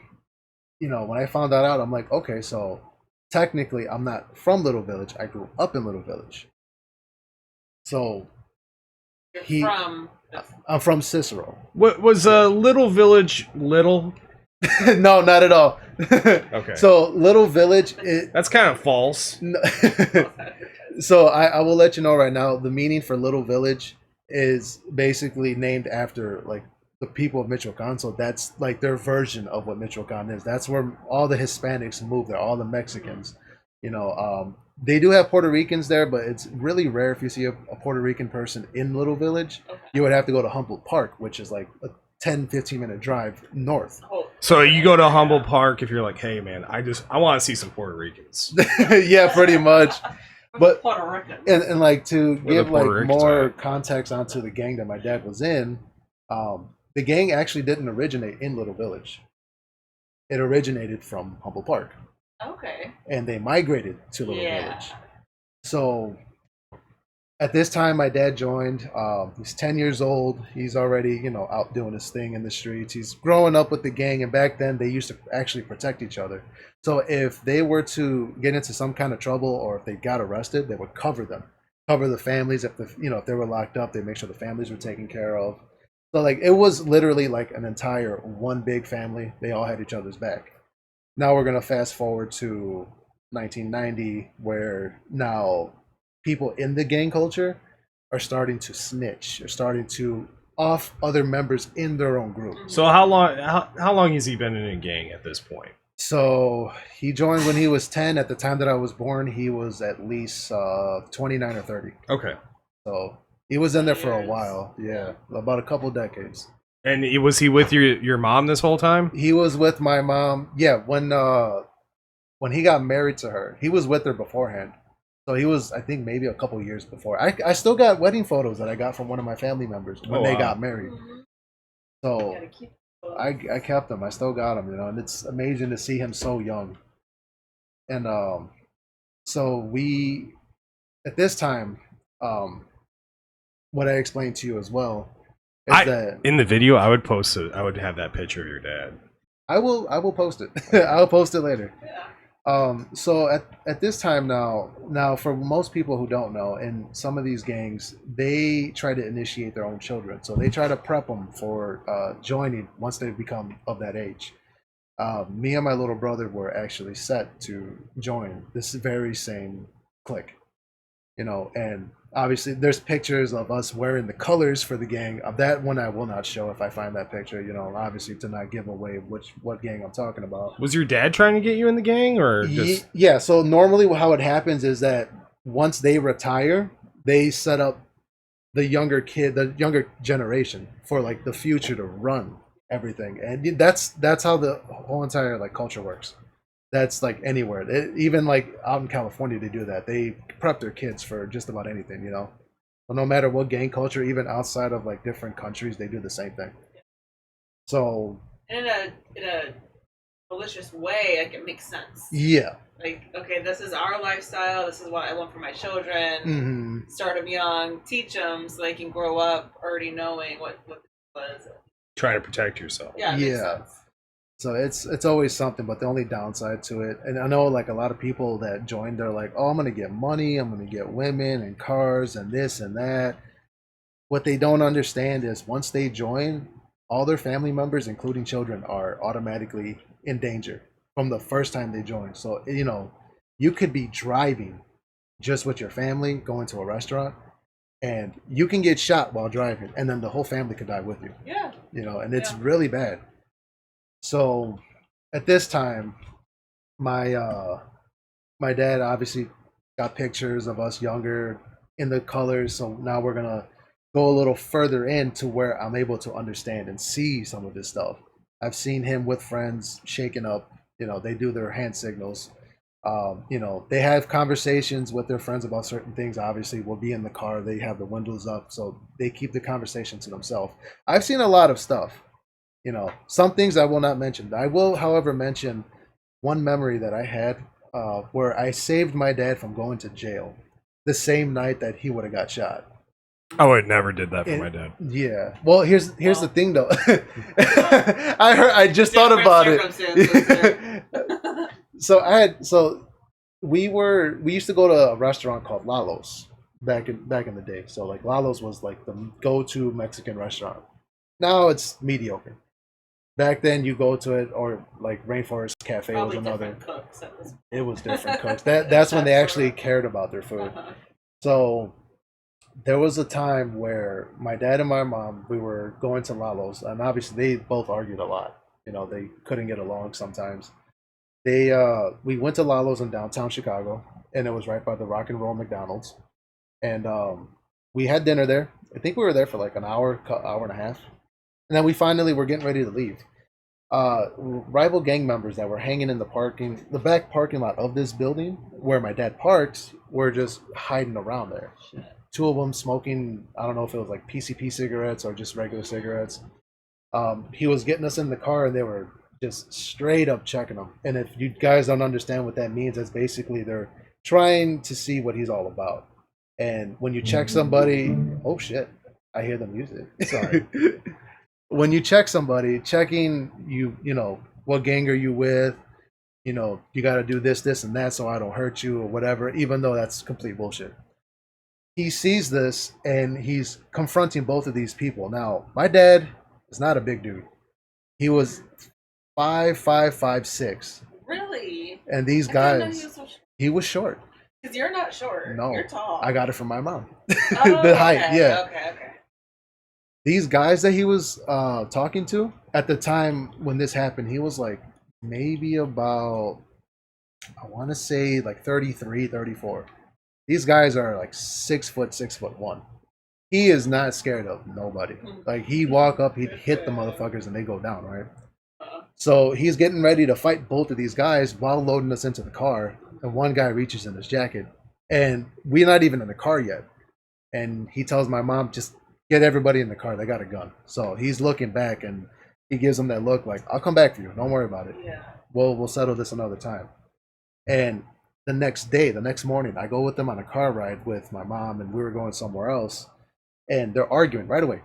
when I found that out, I'm like, okay, so technically I'm not from Little Village. I grew up in Little Village. So I'm from Cicero. What was Little Village little? No, not at all. Okay. So Little Village, That's kind of false. So I will let you know right now, the meaning for Little Village is basically named after like the people of Michoacan. So that's like their version of what Michoacan is. That's where all the Hispanics move there, all the Mexicans. They do have Puerto Ricans there, but it's really rare if you see a Puerto Rican person in Little Village. Okay. You would have to go to Humboldt Park, which is like a 10-15 minute drive north. Oh. So you go to Humboldt Park if you're like, hey man, I want to see some Puerto Ricans. Yeah, pretty much. But Puerto Rican. And like to Where the give like Puerto Ricans more are. context onto the gang that my dad was in, the gang actually didn't originate in Little Village. It originated from Humboldt Park, Okay. and they migrated to Little Village. So at this time, my dad joined. He's 10 years old. He's already, out doing his thing in the streets. He's growing up with the gang, and back then they used to actually protect each other. So if they were to get into some kind of trouble or if they got arrested, they would cover them, cover the families. If if they were locked up, they make sure the families were taken care of. So like it was literally like an entire one big family. They all had each other's back. Now we're gonna fast forward to 1990, where now people in the gang culture are starting to snitch. They're starting to off other members in their own group. So how long has he been in a gang at this point? So he joined when he was 10. At the time that I was born, he was at least 29 or 30. Okay. So he was in there for a while. Yeah, about a couple decades. And was he with your mom this whole time? He was with my mom. Yeah, when he got married to her, he was with her beforehand. So he was, I think, maybe a couple years before. I still got wedding photos that I got from one of my family members when they got married. So I kept them. I still got them, and it's amazing to see him so young. And So we, at this time, what I explained to you as well is that in the video I would post it. I would have that picture of your dad. I will post it. I'll post it later. Yeah. So at this time now for most people who don't know, in some of these gangs, they try to initiate their own children. So they try to prep them for joining once they become of that age. Me and my little brother were actually set to join this very same clique, and obviously there's pictures of us wearing the colors for the gang. Of that one I will not show if I find that picture, obviously to not give away what gang I'm talking about. Was your dad trying to get you in the gang, or just Yeah, so normally how it happens is that once they retire, they set up the younger generation for like the future to run everything. And that's how the whole entire like culture works. That's like anywhere. Even like out in California, they do that. They prep their kids for just about anything, But no matter what gang culture, even outside of like different countries, they do the same thing. So And in a malicious way, like it makes sense. yeah, Like, okay, this is our lifestyle. This is what I want for my children. mm-hmm. Start them young, teach them so they can grow up already knowing what this was. trying to protect yourself? Yeah, it makes Yeah. sense. So it's always something, but the only downside to it, and I know like a lot of people that join, they're like, oh, I'm gonna get money, I'm gonna get women and cars and this and that. What they don't understand is once they join, all their family members, including children, are automatically in danger from the first time they join. So you could be driving just with your family going to a restaurant, and you can get shot while driving, and then the whole family could die with you. Yeah. And it's really bad. So at this time, my my dad obviously got pictures of us younger in the colors. So now we're gonna go a little further into where I'm able to understand and see some of this stuff. I've seen him with friends shaking up. They do their hand signals. They have conversations with their friends about certain things. Obviously, we'll be in the car. They have the windows up, so they keep the conversation to themselves. I've seen a lot of stuff. Some things I will not mention. I will, however, mention one memory that I had where I saved my dad from going to jail the same night that he would have got shot. I would never did that for my dad. Yeah. Well, here's the thing though. I just thought about it. We used to go to a restaurant called Lalo's back in the day. So like Lalo's was like the go-to Mexican restaurant. Now it's mediocre. Back then, you go to it, or like Rainforest Cafe was another. Cooks it was different cooks. That's when they actually cared about their food. So there was a time where my dad and my mom, we were going to Lalo's, and obviously they both argued a lot. They couldn't get along sometimes. We went to Lalo's in downtown Chicago, and it was right by the Rock and Roll McDonald's, and we had dinner there. I think we were there for like an hour and a half. And then we finally were getting ready to leave. Rival gang members that were hanging in the back parking lot of this building where my dad parked, were just hiding around there. Shit. Two of them smoking, I don't know if it was like PCP cigarettes or just regular cigarettes. He was getting us in the car, and they were just straight up checking him. And if you guys don't understand what that means, it's basically they're trying to see what he's all about. And when you check somebody, oh shit, I hear the music. Sorry. When you check somebody, checking what gang are you with? You got to do this, and that, so I don't hurt you or whatever. Even though that's complete bullshit. He sees this and he's confronting both of these people. Now, my dad is not a big dude. He was 5'5", 5'6". Really? And these I didn't know guys, he was so short. he was short. Because you're not short. No, You're tall. I got it from my mom. Oh, The height, okay, yeah. Okay. These guys that he was talking to at the time when this happened, he was like maybe about, I want to say like 33, 34. These guys are like 6 foot, 6'1". He is not scared of nobody. Like he'd walk up, he'd hit the motherfuckers, and they go down, right? So he's getting ready to fight both of these guys while loading us into the car. And one guy reaches in his jacket, and we're not even in the car yet. And he tells my mom, just get everybody in the car. They got a gun. So he's looking back, and he gives them that look like, I'll come back for you. Don't worry about it. Yeah. We'll settle this another time. And the next morning, I go with them on a car ride with my mom, and we were going somewhere else, and they're arguing right away.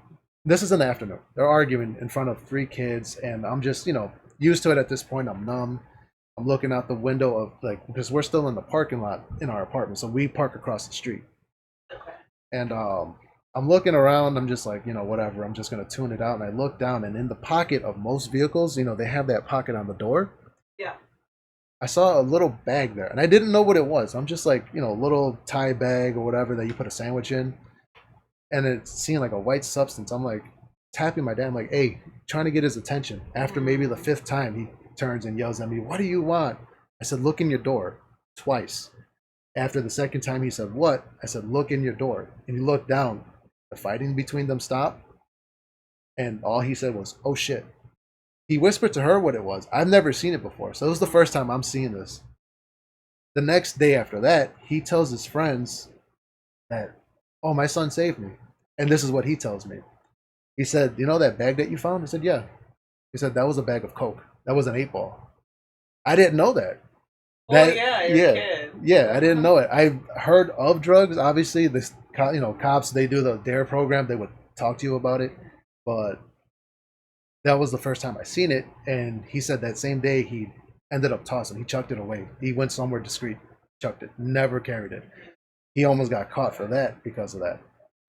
This is in the afternoon. They're arguing in front of 3 kids, and I'm just, used to it at this point. I'm numb. I'm looking out the window of because we're still in the parking lot in our apartment, so we park across the street. Okay. And I'm looking around. I'm just like, whatever. I'm just gonna tune it out. And I look down, and in the pocket of most vehicles, they have that pocket on the door. Yeah. I saw a little bag there, and I didn't know what it was. I'm just like, a little tie bag or whatever that you put a sandwich in, and it seemed like a white substance. I'm like tapping my dad. I'm like, hey, trying to get his attention. After maybe the 5th time, he turns and yells at me, "What do you want?" I said, "Look in your door," twice. After the 2nd time, he said, "What?" I said, "Look in your door." And he looked down. The fighting between them stopped, and all he said was, "Oh shit." He whispered to her what it was. I've never seen it before, so it was the first time I'm seeing this. The next day after that, he tells his friends that, "Oh, my son saved me." And this is what he tells me. He said, "You know that bag that you found?" I said, "Yeah." He said, "That was a bag of Coke. That was an 8-ball." I didn't know that. Well, yeah, you're a kid. Yeah, I didn't know it. I've heard of drugs. Obviously, this cops, they do the DARE program. They would talk to you about it, but that was the first time I seen it. And he said that same day he ended up tossing. He chucked it away. He went somewhere discreet, chucked it, never carried it. He almost got caught for that because of that.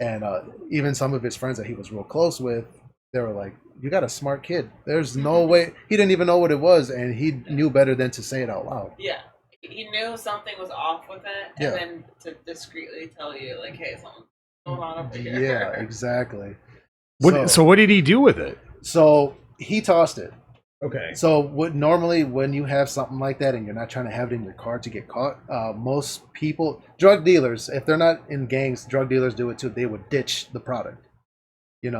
And even some of his friends that he was real close with, they were like, "You got a smart kid. There's no way." He didn't even know what it was, and he knew better than to say it out loud. Yeah. He knew something was off with it, and then to discreetly tell you, like, "Hey, something's going on over here." Yeah, exactly. So what did he do with it? So he tossed it. Okay. So normally when you have something like that and you're not trying to have it in your car to get caught, most people, drug dealers, if they're not in gangs, drug dealers do it too. They would ditch the product.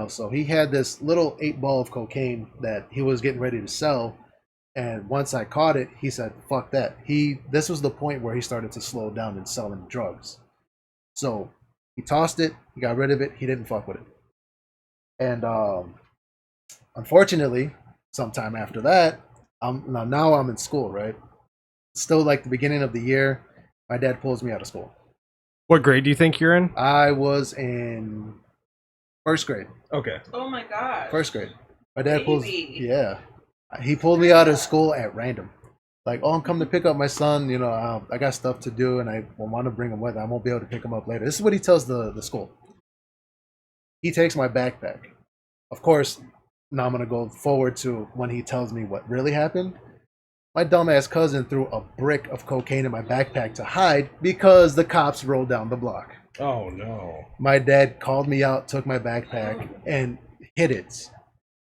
So he had this little 8-ball of cocaine that he was getting ready to sell. And once I caught it, he said, "Fuck that." This was the point where he started to slow down in selling drugs. So he tossed it, he got rid of it, he didn't fuck with it. And unfortunately, sometime after that, now I'm in school, right? Still like the beginning of the year, my dad pulls me out of school. What grade do you think you're in? I was in 1st grade. Okay. Oh my gosh. 1st grade. My dad Baby. he pulled me out of school at random. Like, "Oh, I'm coming to pick up my son. I got stuff to do, and I want to bring him with. I won't be able to pick him up later." This is what he tells the school. He takes my backpack. Of course, now I'm going to go forward to when he tells me what really happened. My dumbass cousin threw a brick of cocaine in my backpack to hide because the cops rolled down the block. Oh no. My dad called me out, took my backpack, and hid it.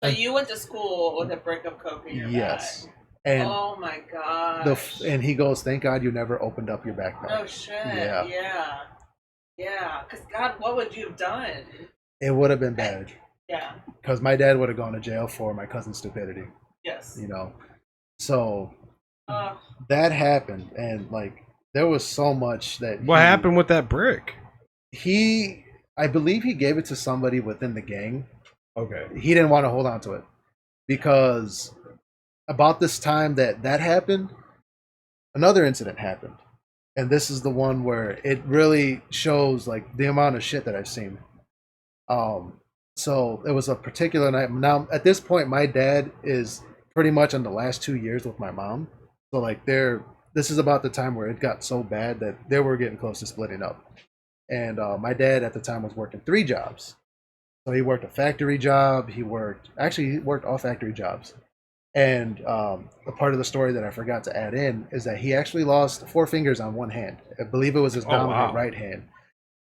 So you went to school with a brick of coke in your bag? And oh my gosh. And he goes, "Thank God you never opened up your backpack." Oh shit. Yeah. Because God, what would you have done? It would have been bad. Yeah. Because my dad would have gone to jail for my cousin's stupidity. Yes. So that happened, and there was so much that. What happened with that brick? I believe he gave it to somebody within the gang. Okay. He didn't want to hold on to it because about this time that happened, another incident happened, and this is the one where it really shows the amount of shit that I've seen. So it was a particular night. Now at this point, my dad is pretty much on the last 2 years with my mom. So this is about the time where it got so bad that they were getting close to splitting up. And my dad at the time was working 3 jobs. So he worked a factory job. He worked all factory jobs. And a part of the story that I forgot to add in is that he actually lost 4 fingers on one hand. I believe it was his dominant right hand.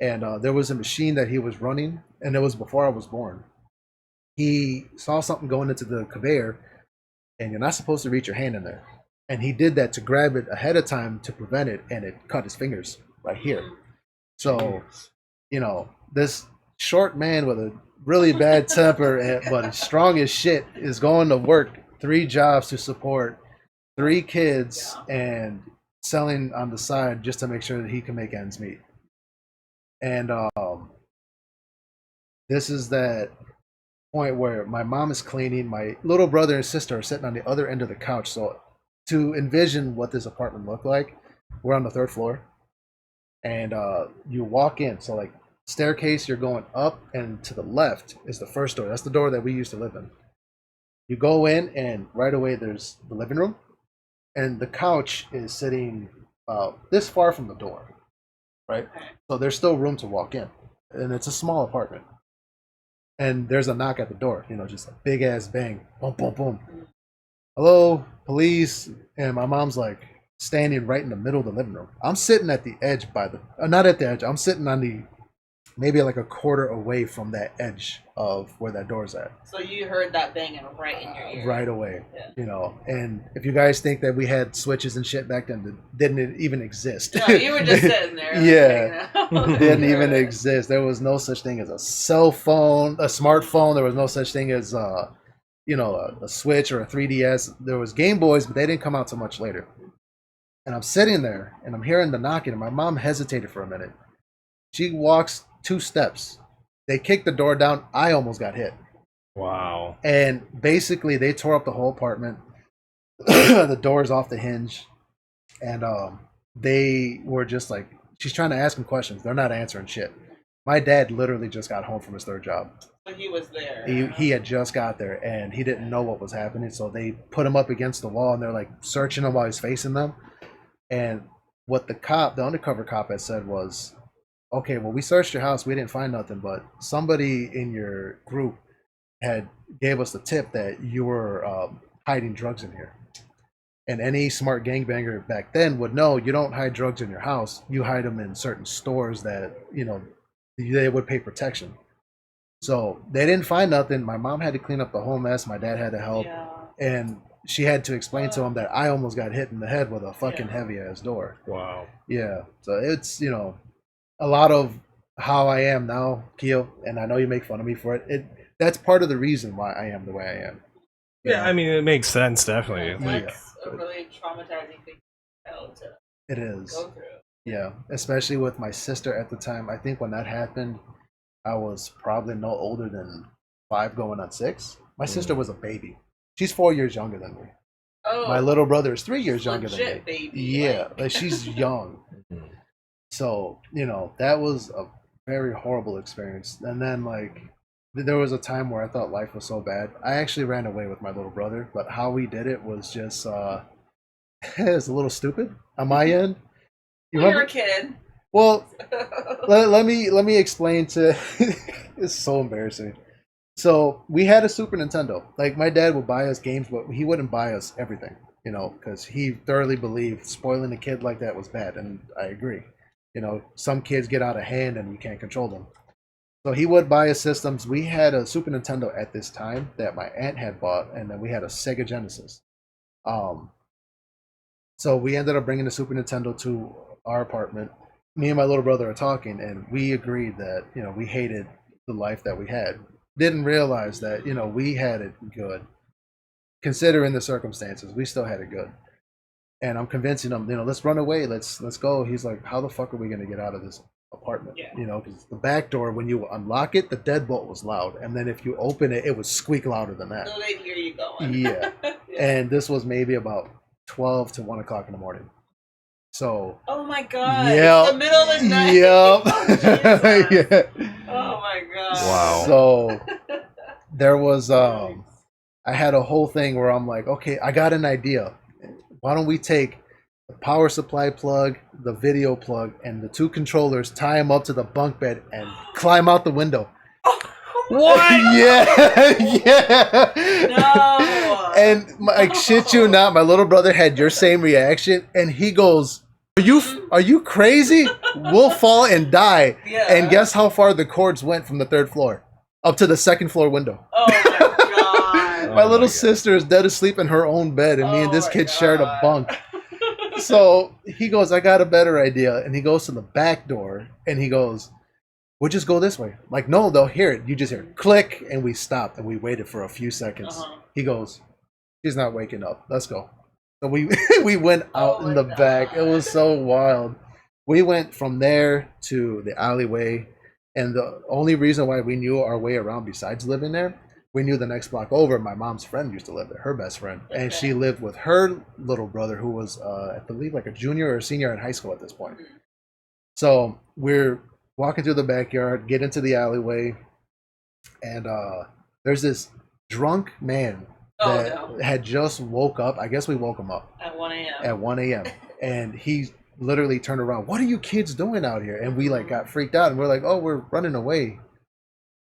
And there was a machine that he was running, and it was before I was born. He saw something going into the conveyor, and you're not supposed to reach your hand in there. And he did that to grab it ahead of time to prevent it, and it cut his fingers right here. So, this short man with a really bad temper, but strong as shit, is going to work 3 jobs to support 3 kids and selling on the side just to make sure that he can make ends meet. And this is that point where my mom is cleaning, my little brother and sister are sitting on the other end of the couch. So to envision what this apartment looked like, we're on the 3rd floor, and you walk in. So like staircase, you're going up, and to the left is the first door. That's the door that we used to live in. You go in, and right away there's the living room, and the couch is sitting this far from the door, right? So there's still room to walk in, and it's a small apartment. And there's a knock at the door, just a big ass bang, boom, boom, boom. Hello, police. And my mom's like standing right in the middle of the living room. I'm sitting at the edge not at the edge. I'm sitting on the maybe like a quarter away from that edge of where that door's at. So you heard that banging right in your ear. Right away, And if you guys think that we had switches and shit back then, that didn't even exist. No, you were just sitting there. Yeah, didn't even exist. There was no such thing as a cell phone, a smartphone. There was no such thing as a Switch or a 3DS. There was Game Boys, but they didn't come out so much later. And I'm sitting there, and I'm hearing the knocking, and my mom hesitated for a minute. She walks 2 steps. They kicked the door down. I almost got hit. Wow. And basically, they tore up the whole apartment. The door's off the hinge. And they were just like, she's trying to ask them questions. They're not answering shit. My dad literally just got home from his 3rd job. So he was there. He had just got there, and he didn't know what was happening. So they put him up against the wall, and they're like searching him while he's facing them. And what the undercover cop had said was, okay, well, we searched your house. We didn't find nothing, but somebody in your group gave us the tip that you were hiding drugs in here. And any smart gangbanger back then would know you don't hide drugs in your house. You hide them in certain stores that, they would pay protection. So they didn't find nothing. My mom had to clean up the whole mess. My dad had to help. Yeah. And she had to explain to him that I almost got hit in the head with a fucking heavy ass door. Wow. Yeah. So it's, a lot of how I am now, Keo, and I know you make fun of me for it. That's part of the reason why I am the way I am. Yeah, I mean, it makes sense, definitely. That's a really traumatizing thing to it is. go through. Yeah, especially with my sister at the time. I think when that happened, I was probably no older than 5 going on 6. My sister was a baby. She's 4 years younger than me. Oh, My little brother is 3 years younger than me. legit baby. Yeah, like she's young. So, that was a very horrible experience. And then, there was a time where I thought life was so bad. I actually ran away with my little brother, but how we did it was just, it was a little stupid on my end. You're a kid. Well, let me explain to. It's so embarrassing. So we had a Super Nintendo. Like my dad would buy us games, but he wouldn't buy us everything. Because he thoroughly believed spoiling a kid like that was bad, and I agree. Some kids get out of hand and you can't control them. So he would buy us systems. We had a Super Nintendo at this time that my aunt had bought, and then we had a Sega Genesis. So we ended up bringing the Super Nintendo to our apartment. Me and my little brother are talking, and we agreed that we hated the life that we had. Didn't realize that we had it good, considering the circumstances. We still had it good. And I'm convincing him, let's run away, let's go. He's like, how the fuck are we gonna get out of this apartment? Yeah. Because the back door, when you unlock it, the deadbolt was loud, and then if you open it, it would squeak louder than that. So they'd hear you going. Yeah. And this was maybe about 12 to 1 o'clock in the morning. So. Oh my god. Yeah. It's the middle of the night. Yep. Yeah. Oh my god. Wow. So there was I had a whole thing where I'm like, okay, I got an idea. Why don't we take the power supply plug, the video plug, and the 2 controllers, tie them up to the bunk bed, and climb out the window? What? Yeah, yeah. No. And I shit you not, my little brother had your same reaction, and he goes, "Are you crazy? We'll fall and die." Yeah. And guess how far the cords went from the 3rd floor up to the 2nd floor window? Oh my god. My little sister is dead asleep in her own bed, and me and this my kid shared a God. bunk. So he goes, I got a better idea. And he goes to the back door, and he goes, we'll just go this way. Like, no, they'll hear it. You just hear it. Click, and we stopped, and we waited for a few seconds. He goes, she's not waking up. Let's go. So we we went out in the back. It was so wild. We went from there to the alleyway, and the only reason why we knew our way around besides living there we knew the next block over. My mom's friend used to live there, her best friend, and she lived with her little brother, who was, I believe, like a junior or a senior in high school at this point. So we're walking through the backyard, get into the alleyway, and there's this drunk man that had just woke up. I guess we woke him up at 1 a.m. At 1 a.m. And he literally turned around. What are you kids doing out here? And we like got freaked out, and we're like, oh, we're running away.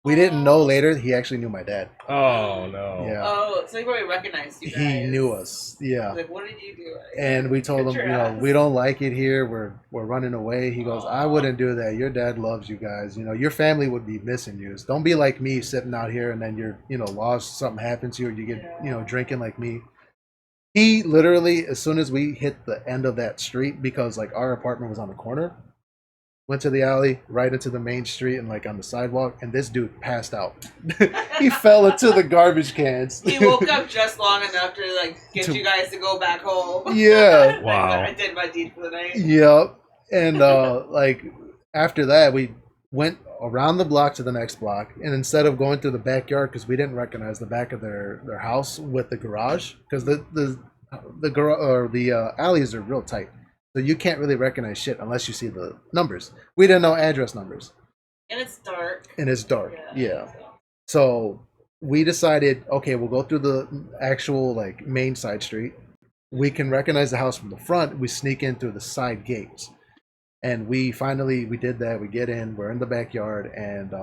We didn't know later he actually knew my dad. Oh no. Yeah. Oh, so he probably recognized you guys. He knew us. Yeah. Like, what did you do? And we told him, we don't like it here. We're running away. He goes, I wouldn't do that. Your dad loves you guys. Your family would be missing you. So don't be like me, sitting out here and then you're lost. Something happens to you, or you get drinking like me. He literally, as soon as we hit the end of that street, because like our apartment was on the corner, went to the alley, right into the main street, and like on the sidewalk, and this dude passed out. He fell into the garbage cans. He woke up just long enough to like get you guys to go back home. Yeah. Wow. I did my deed for the night. Yep. And like after that, we went around the block to the next block, and instead of going through the backyard, because we didn't recognize the back of their house with the garage, because the alleys are real tight. So you can't really recognize shit unless you see the numbers. We didn't know address numbers. And it's dark. Yeah. So we decided, okay, we'll go through the actual like main side street. We can recognize the house from the front. We sneak in through the side gates. And we did that. We get in, we're in the backyard, and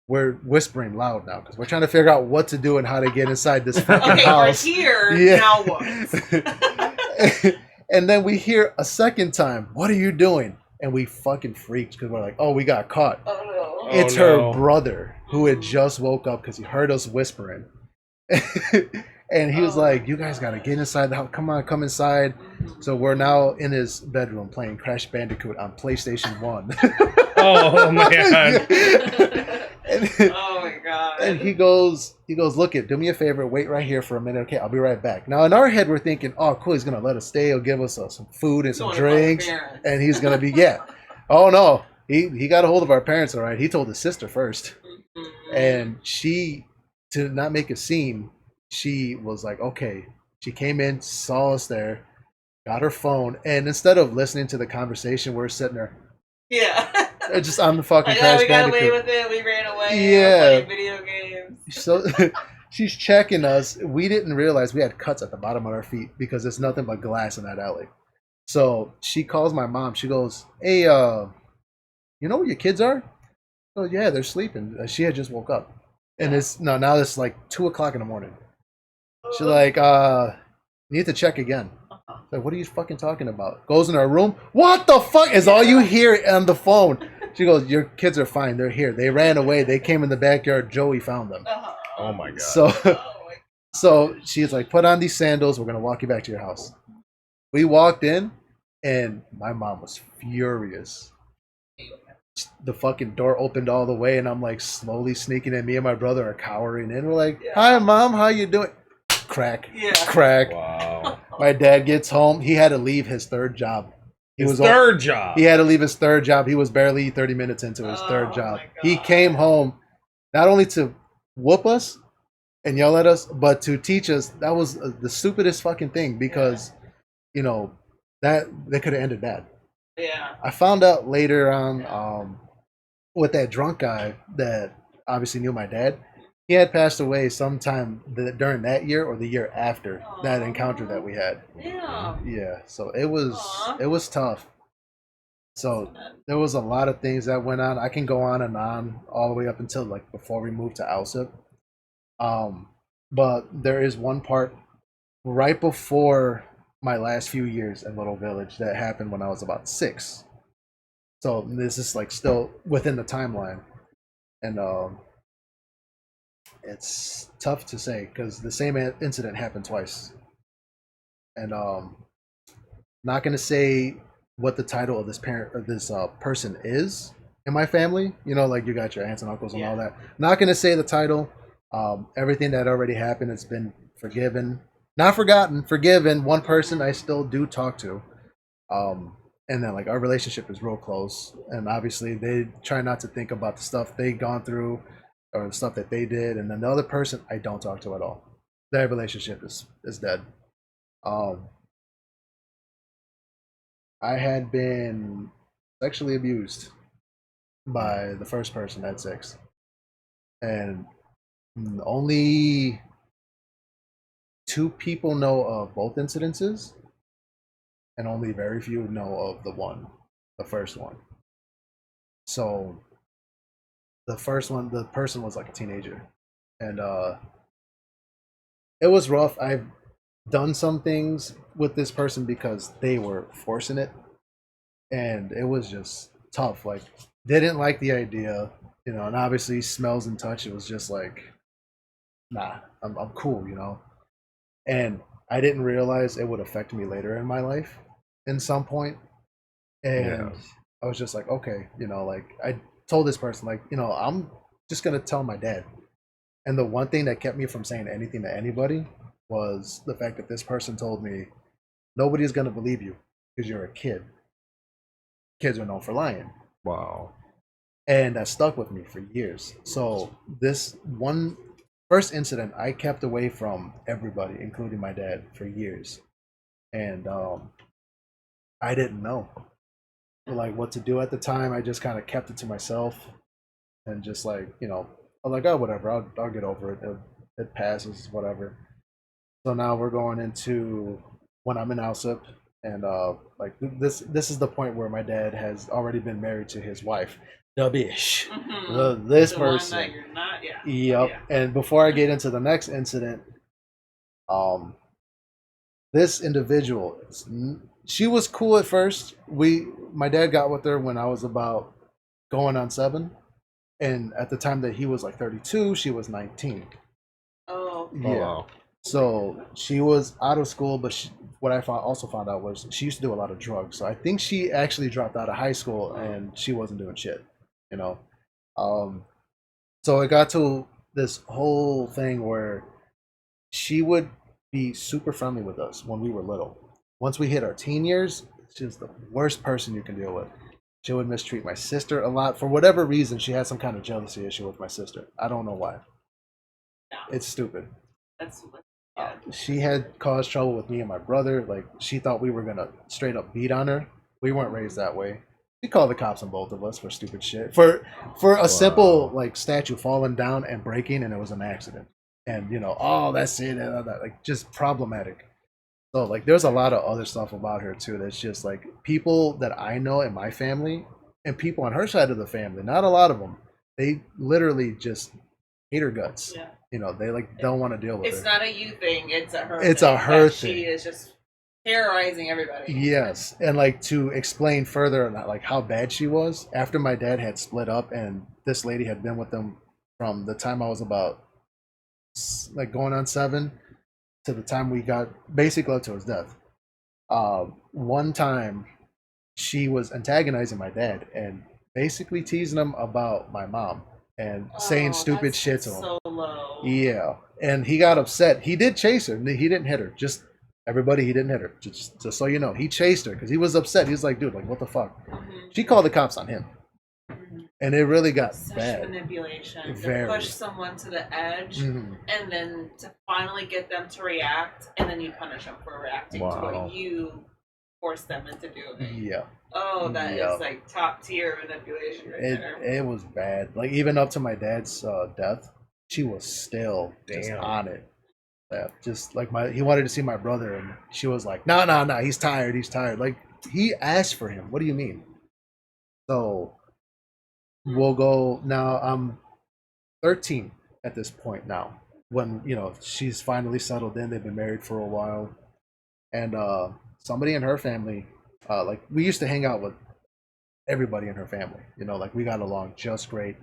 we're whispering loud now because we're trying to figure out what to do and how to get inside this fucking house. Okay, we're here. Now what? And then we hear a second time, what are you doing? And we fucking freaked because we're like, oh, we got caught. Oh, no. It's her brother who had just woke up because he heard us whispering. And he was like, you guys got to get inside the house. Come on, come inside. So we're now in his bedroom playing Crash Bandicoot on PlayStation 1. Oh, man. Oh my god. And he goes, look it, do me a favor, wait right here for a minute. Okay, I'll be right back. Now in our head we're thinking, oh cool, he's gonna let us stay, he'll give us some food and some drinks, and he's gonna be oh no, he got a hold of our parents. All right, he told his sister first. And she, to not make a scene, she was like, okay. She came in, saw us there, got her phone, and instead of listening to the conversation, we're sitting there just on the fucking Crash we got Bandicoot. away with it. We ran away. Yeah. Playing video games. So she's checking us. We didn't realize we had cuts at the bottom of our feet because it's nothing but glass in that alley. So she calls my mom. She goes, hey, you know where your kids are? Oh yeah, they're sleeping. She had just woke up. And now it's like 2:00 in the morning. She's like, need to check again. Like, what are you fucking talking about? Goes in her room. What the fuck is all you hear on the phone? She goes, your kids are fine. They're here. They ran away. They came in the backyard. Joey found them. Oh my god. So she's like, put on these sandals. We're going to walk you back to your house. We walked in, and my mom was furious. The fucking door opened all the way, and I'm like slowly sneaking in. Me and my brother are cowering in. We're like, hi, Mom. How you doing? Crack. Crack. Wow. My dad gets home. He had to leave his third job. Third job. He had to leave his third job. He was barely 30 minutes into his third job. He came home not only to whoop us and yell at us, but to teach us. That was the stupidest fucking thing because, that they could have ended bad. Yeah. I found out later on with that drunk guy that obviously knew my dad. He had passed away sometime during that year or the year after that encounter that we had. Yeah. So it was tough. So there was a lot of things that went on. I can go on and on all the way up until like before we moved to Alsip. But there is one part right before my last few years in Little Village that happened when I was about 6. So this is like still within the timeline. And it's tough to say because the same incident happened twice. And not going to say what the title of this person is in my family. Like you got your aunts and uncles and all that. Not going to say the title. Everything that already happened has been forgiven. Not forgotten, forgiven. One person I still do talk to. And then like our relationship is real close. And obviously they try not to think about the stuff they've gone through. or the stuff that they did, and then the other person I don't talk to at all. That relationship is dead. Um, I had been sexually abused by the first person at 6, and only 2 people know of both incidences, and only very few know of the first one. So the first one, the person was like a teenager, and it was rough. I've done some things with this person because they were forcing it, and it was just tough. Like, didn't like the idea, and obviously smells and touch. It was just like, nah, I'm cool, and I didn't realize it would affect me later in my life in some point. And Yes. I was just like, okay, like I told this person, like, I'm just gonna tell my dad. And the one thing that kept me from saying anything to anybody was the fact that this person told me nobody's gonna believe you because you're a kid. Kids are known for lying. Wow. And that stuck with me for years. So this one first incident I kept away from everybody, including my dad, for years. And I didn't know like what to do at the time. I just kind of kept it to myself and just like, I'm like, oh, whatever, I'll get over it. It passes, whatever. So now we're going into when I'm in Alsip, and like this is the point where my dad has already been married to his wife, the bitch. This the person. one that you're not, yeah. Yep. Yeah. And before I get into the next incident, um, this individual, she was cool at first. My dad got with her when I was about going on 7, and at the time that he was like 32, she was 19. Oh. Yeah. Oh, wow. So she was out of school, but what I also found out was she used to do a lot of drugs. So I think she actually dropped out of high school and she wasn't doing shit, you know. Um, so it got to this whole thing where she would be super friendly with us when we were little. Once we hit our teen years, she was the worst person you can deal with. She would mistreat my sister a lot. For whatever reason, she had some kind of jealousy issue with my sister. I don't know why. No. It's stupid. That's yeah. She had caused trouble with me and my brother. Like, she thought we were gonna straight up beat on her. We weren't raised that way. She called the cops on both of us for stupid shit. For a simple like statue falling down and breaking, and it was an accident. And oh, that's it. That like just problematic. So like, there's a lot of other stuff about her too. That's just like people that I know in my family and people on her side of the family. Not a lot of them. They literally just hate her guts. Yeah. They like don't want to deal with her. It's not a you thing, it's a her It's thing. a her She thing. is just terrorizing everybody. Yes, and like to explain further like how bad she was, after my dad had split up and this lady had been with them from the time I was about like going on 7 to the time we got basically up to his death. One time she was antagonizing my dad and basically teasing him about my mom and saying stupid shit to him. So low. Yeah, and he got upset. He did chase her. He didn't hit her. Just everybody, he didn't hit her. Just so you know, he chased her because he was upset. He was like, dude, like what the fuck? Mm-hmm. She called the cops on him, and it really got Such bad. manipulation. Very. To push someone to the edge, Mm-hmm. and then to finally get them to react, and then you punish them for reacting to what you force them into doing. Yeah. Oh, that is like top tier manipulation right there. It was bad. Like even up to my dad's death, she was still just on it. Yeah, just like he wanted to see my brother, and she was like, no, he's tired. Like, he asked for him. What do you mean? So we'll go now. I'm 13 at this point now. When she's finally settled in, they've been married for a while, and somebody in her family, like we used to hang out with everybody in her family. Like we got along just great,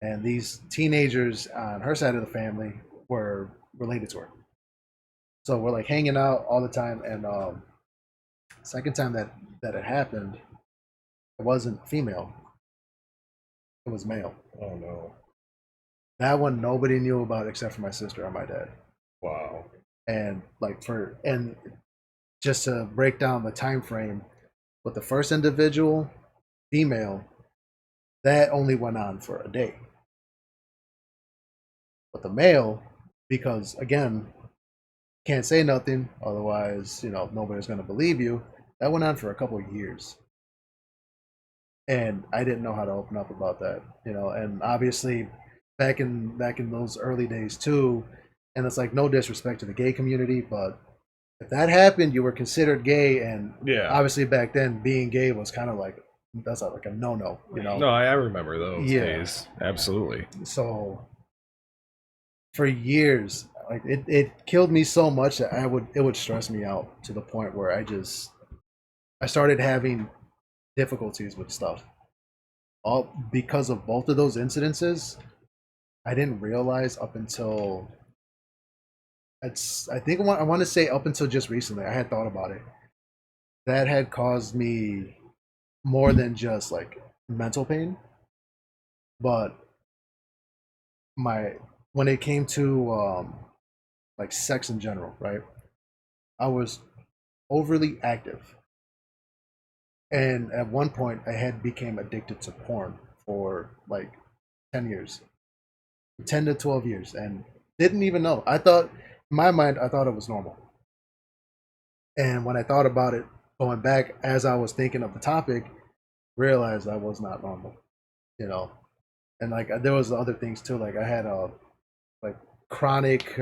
and these teenagers on her side of the family were related to her. So we're like hanging out all the time, and second time that it happened, it wasn't female, it was male. Oh no. That one nobody knew about except for my sister and my dad. Wow. And just to break down the time frame, with the first individual, female, that only went on for a day. But the male, because again, can't say nothing, otherwise, nobody's gonna believe you. That went on for a couple of years, and I didn't know how to open up about that, And obviously, back in those early days too, and it's like no disrespect to the gay community, but if that happened, you were considered gay, and Yeah. obviously back then being gay was kind of like that's like a no, No, I remember those Yeah. days. Absolutely. So for years, like it killed me so much that it would stress me out to the point where I started having difficulties with stuff. All because of both of those incidences. I didn't realize up until I want to say up until just recently. I had thought about it. That had caused me more than just like mental pain, but my when it came to like sex in general, right? I was overly active, and at one point I had became addicted to porn for like 10 years, 10 to 12 years, and didn't even know. I thought in my mind I thought it was normal, and when I thought about it going back as I was thinking of the topic, realized I was not normal, you know. And like there was other things too. Like I had a like chronic,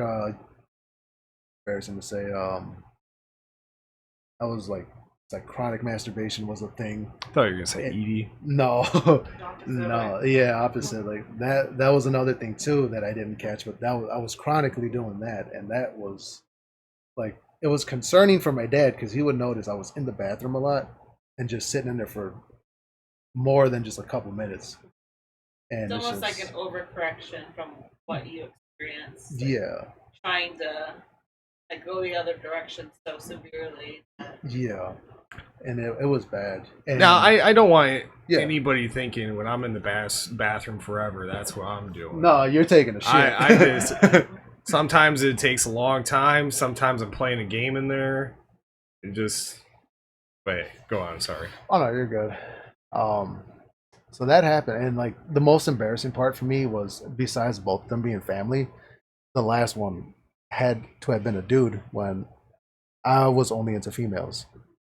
embarrassing to say, I was like it's like chronic masturbation was a thing. I thought you were gonna say Edie. No, no, yeah, opposite. Like that was another thing too that I didn't catch, but I was chronically doing that, and that was like it was concerning for my dad because he would notice I was in the bathroom a lot and just sitting in there for more than just a couple minutes. And It's almost just, like an overcorrection from what you experienced. yeah, Trying to like go the other direction so severely. yeah, and it was bad. And Now, I don't want anybody thinking when I'm in the bathroom forever, that's what I'm doing. No, you're taking a shit. I just sometimes it takes a long time. Sometimes I'm playing a game in there. It just wait, go on. Sorry. Oh no, you're good. So that happened, and like the most embarrassing part for me was besides both of them being family, the last one had to have been a dude when I was only into females,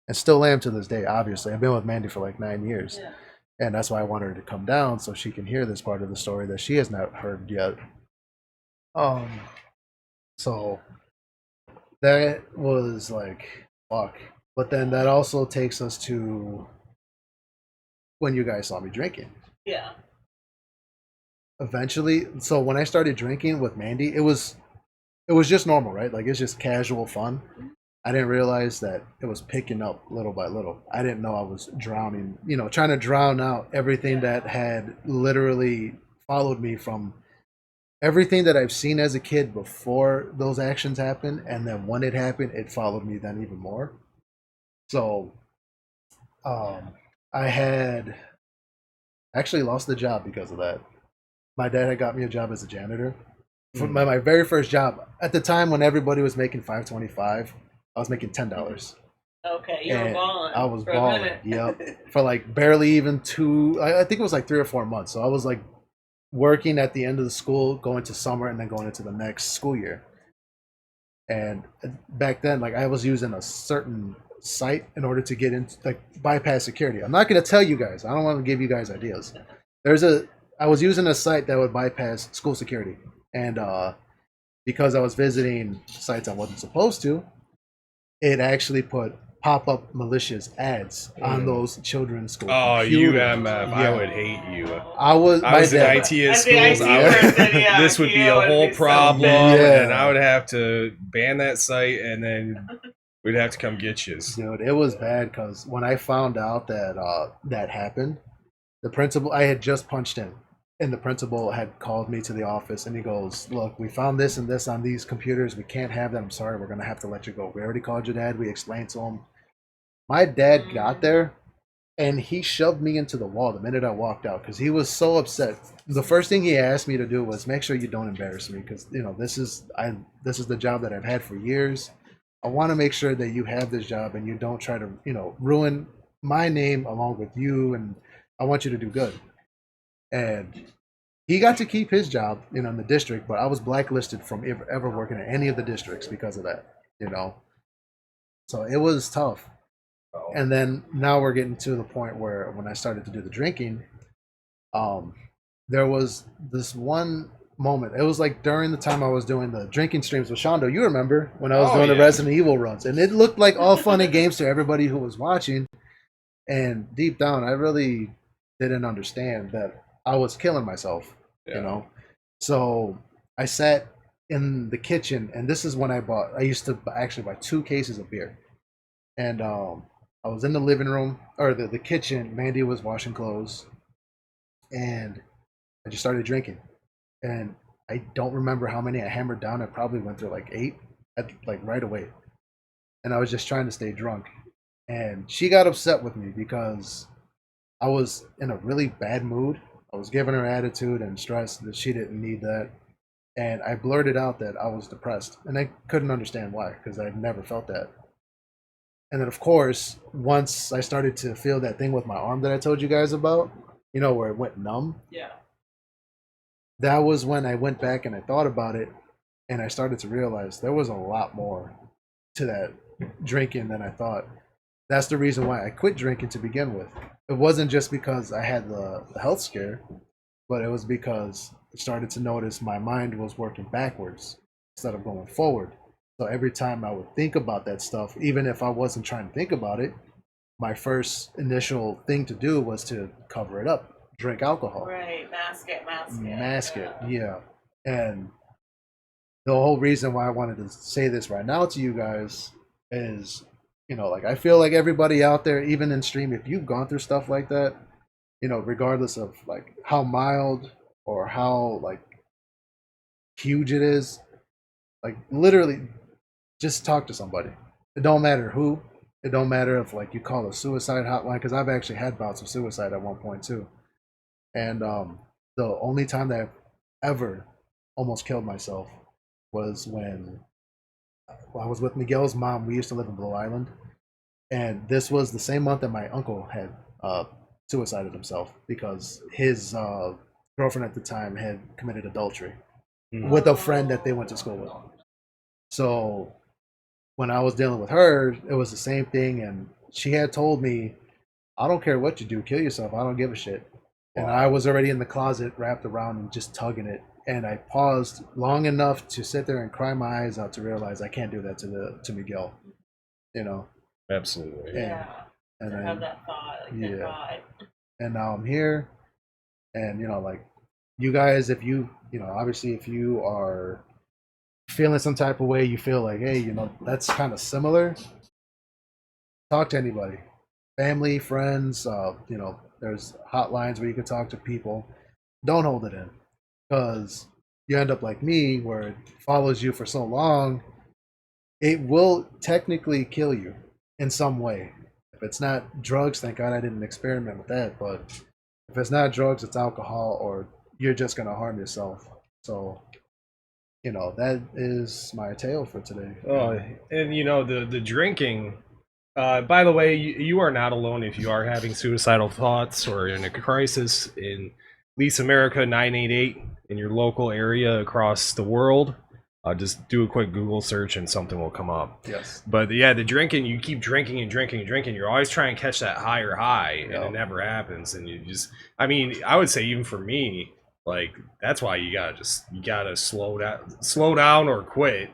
and still am to this day. Obviously, I've been with Mandy for like 9 years, Yeah. and that's why I want her to come down so she can hear this part of the story that she has not heard yet. So that was like fuck. But then that also takes us to when you guys saw me drinking. Yeah. Eventually, so when I started drinking with Mandy, it was just normal, right? Like it's just casual fun. I didn't realize that it was picking up little by little. I didn't know I was drowning, trying to drown out everything that had literally followed me from everything that I've seen as a kid before those actions happened, and then when it happened, it followed me then even more. So, I had actually lost the job because of that. My dad had got me a job as a janitor. For my very first job at the time when everybody was making $5.25, I was making $10. Okay, you were balling. I was for balling. Yep. For like barely even I think it was like 3 or 4 months. So I was like working at the end of the school, going to summer, and then going into the next school year. And back then, like I was using a certain site in order to get into like bypass security. I'm not going to tell you guys. I don't want to give you guys ideas. I was using a site that would bypass school security, and because I was visiting sites I wasn't supposed to, it actually put pop-up malicious ads on those children's school computers. UMF, yeah. I would hate you. I was in IT at schools. This would be a whole problem, and I would have to ban that site, and then we'd have to come get you. Dude, it was bad because when I found out that that happened, the principal, I had just punched in, and the principal had called me to the office, and he goes, look, we found this and this on these computers. We can't have them. I'm sorry. We're going to have to let you go. We already called your dad. We explained to him. My dad got there, and he shoved me into the wall the minute I walked out because he was so upset. The first thing he asked me to do was make sure you don't embarrass me because, this is the job that I've had for years. I want to make sure that you have this job and you don't try to, ruin my name along with you, and I want you to do good. And he got to keep his job, in the district, but I was blacklisted from ever working at any of the districts because of that, So it was tough. And then now we're getting to the point where when I started to do the drinking, there was this one moment. It was like during the time I was doing the drinking streams with Shondo. You remember when I was doing the Resident Evil runs, and it looked like all fun and games to everybody who was watching. And deep down, I really didn't understand that I was killing myself. So I sat in the kitchen, and this is when I used to actually buy 2 cases of beer. And I was in the living room, or the kitchen. Mandy was washing clothes, and I just started drinking. And I don't remember how many I hammered down. I probably went through like 8, right away. And I was just trying to stay drunk. And she got upset with me because I was in a really bad mood. I was giving her attitude and stress that she didn't need that. And I blurted out that I was depressed. And I couldn't understand why, because I'd never felt that. And then, of course, once I started to feel that thing with my arm that I told you guys about, where it went numb. Yeah. That was when I went back and I thought about it. And I started to realize there was a lot more to that drinking than I thought. That's the reason why I quit drinking to begin with. It wasn't just because I had the health scare, but it was because I started to notice my mind was working backwards instead of going forward. So every time I would think about that stuff, even if I wasn't trying to think about it, my first initial thing to do was to cover it up, drink alcohol. Right, mask it. Mask it, yeah. And the whole reason why I wanted to say this right now to you guys is, I feel like everybody out there, even in stream, if you've gone through stuff like that, regardless of like how mild or how like huge it is, like literally just talk to somebody. It don't matter who. It don't matter if like you call a suicide hotline, because I've actually had bouts of suicide at one point too. And the only time that I've ever almost killed myself was when I was with Miguel's mom. We used to live in Blue Island, and this was the same month that my uncle had suicided himself because his girlfriend at the time had committed adultery with a friend that they went to school with. So when I was dealing with her, it was the same thing, and she had told me, I don't care what you do, kill yourself, I don't give a shit. And I was already in the closet wrapped around and just tugging it. And I paused long enough to sit there and cry my eyes out to realize I can't do that to Miguel. Absolutely. And I have that thought, thank God. And now I'm here, and like you guys, if you obviously if you are feeling some type of way, you feel like, hey, that's kind of similar, talk to anybody, family, friends. There's hotlines where you can talk to people. Don't hold it in, because you end up like me, where it follows you for so long, it will technically kill you in some way. If it's not drugs, thank God I didn't experiment with that, but if it's not drugs, it's alcohol, or you're just going to harm yourself. So, that is my tale for today. Oh, and the drinking, by the way, you are not alone if you are having suicidal thoughts or in a crisis. In Lease America 988 in your local area across the world, just do a quick Google search and something will come up. Yes. But yeah, the drinking, you keep drinking and drinking and drinking. You're always trying to catch that higher high, and it never happens. And you just, I would say even for me, like that's why you gotta slow down or quit.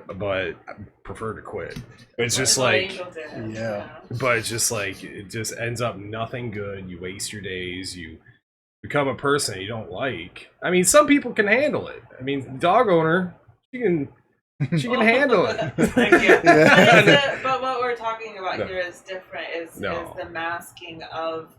But I prefer to quit. It's just like, but it's just like, it just ends up nothing good. You waste your days. You become a person you don't like. I mean, some people can handle it. I mean, dog owner, she can handle it. Thank you. But what we're talking about here is different. Is the masking of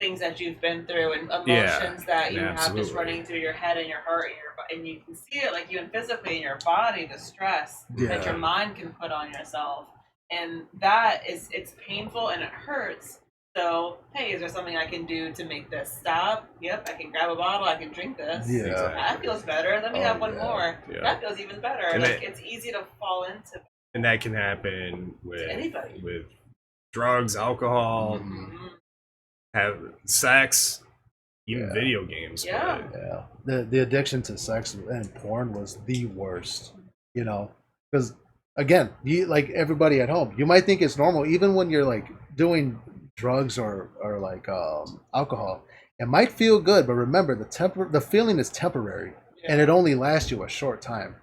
things that you've been through and emotions that you have just running through your head and your heart and you can see it, like even physically in your body, the stress that your mind can put on yourself, and that it's painful and it hurts. So hey, is there something I can do to make this stop? Yep, I can grab a bottle, I can drink this. That feels better. Let me have one more. That feels even better. And like it's easy to fall into. And that can happen with anybody. With drugs, alcohol, have sex, even video games. Yeah. The addiction to sex and porn was the worst, you know, because again, you like everybody at home, you might think it's normal, even when you're like doing drugs or like alcohol. It might feel good, but remember the feeling is temporary, and it only lasts you a short time.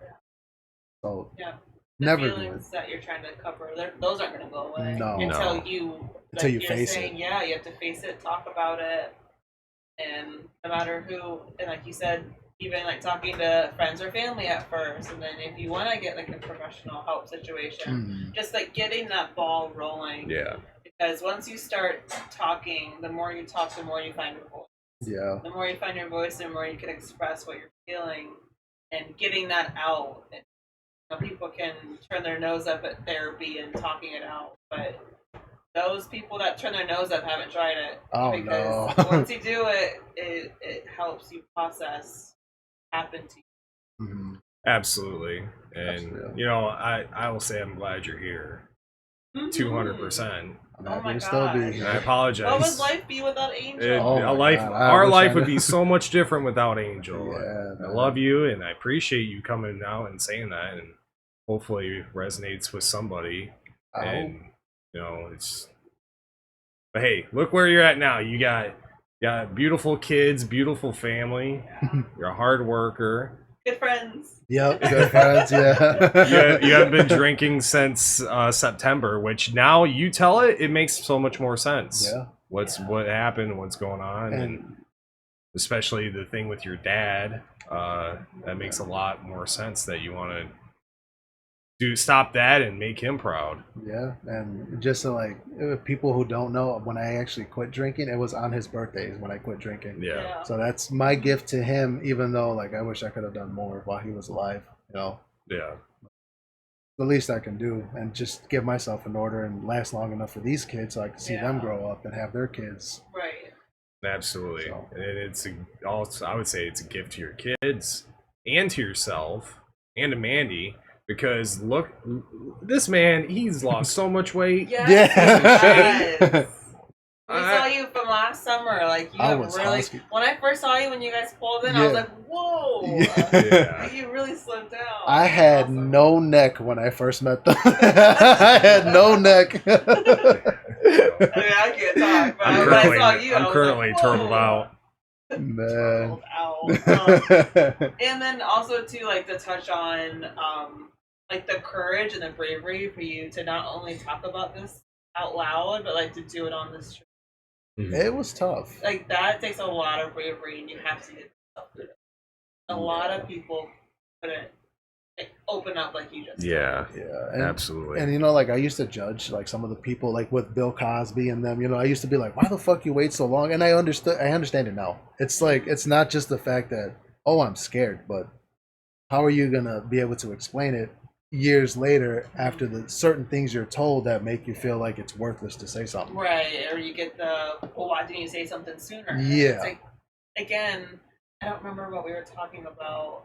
So the never feelings that you're trying to cover, those aren't going to go away No. until you Until you you're face saying, it. Yeah, you have to face it, talk about it, and no matter who, and like you said, even like talking to friends or family at first, and then if you want to get like a professional help situation, just like getting that ball rolling. Yeah. Because once you start talking, the more you talk, the more you find your voice. Yeah. The more you find your voice, the more you can express what you're feeling, and getting that out. And, people can turn their nose up at therapy and talking it out, but those people that turn their nose up haven't tried it. Oh, because no. once you do it, it helps you process what happened to you. Absolutely. And Absolutely. you know, I will say I'm glad you're here. 200%. I'm Oh happy my to still be gosh. And I here. apologize. What would life be without Angel? Oh my God, I our wish life I would knew. be so much different without Angel. Yeah, I man. love you, and I appreciate you coming out and saying that, and hopefully it resonates with somebody. I hope. And you know, it's. But hey, look where you're at now. You got beautiful kids, beautiful family. You're a hard worker. Good friends. Yep, good friends, yeah. You haven't been drinking since September, which now you tell it, it makes so much more sense. Yeah. What happened, what's going on, and especially the thing with your dad. That makes a lot more sense that you want to stop that and make him proud. Yeah, and just so like people who don't know, when I actually quit drinking, it was on his birthdays when I quit drinking. Yeah. So that's my gift to him, even though like I wish I could have done more while he was alive, you know. Yeah. The least I can do, and just give myself an order and last long enough for these kids so I can see them grow up and have their kids. Right. Absolutely. So. And also, I would say it's a gift to your kids and to yourself and to Mandy. Because look, this man, he's lost so much weight. Yes. We saw you from last summer. Like you have really. husky. When I first saw you when you guys pulled in, I was like, "Whoa!" Yeah. You really slimmed down. I had no neck when I first met them. I had no neck. I mean, I can't talk, but when I saw you, I'm I was currently like, turtled out. Man. And then also to like to touch on like the courage and the bravery for you to not only talk about this out loud, but like to do it on the street. It was tough. Like that takes a lot of bravery, and you have to get yourself through it. A lot of people couldn't like, open up like you just. Yeah. And, absolutely. And you know, like I used to judge like some of the people, like with Bill Cosby and them. You know, I used to be like, "Why the fuck you wait so long?" And I understand it now. It's like it's not just the fact that I'm scared, but how are you gonna be able to explain it years later after the certain things you're told that make you feel like it's worthless to say something? Right, or you get the, well, why didn't you say something sooner? Yeah. It's like, again, I don't remember what we were talking about.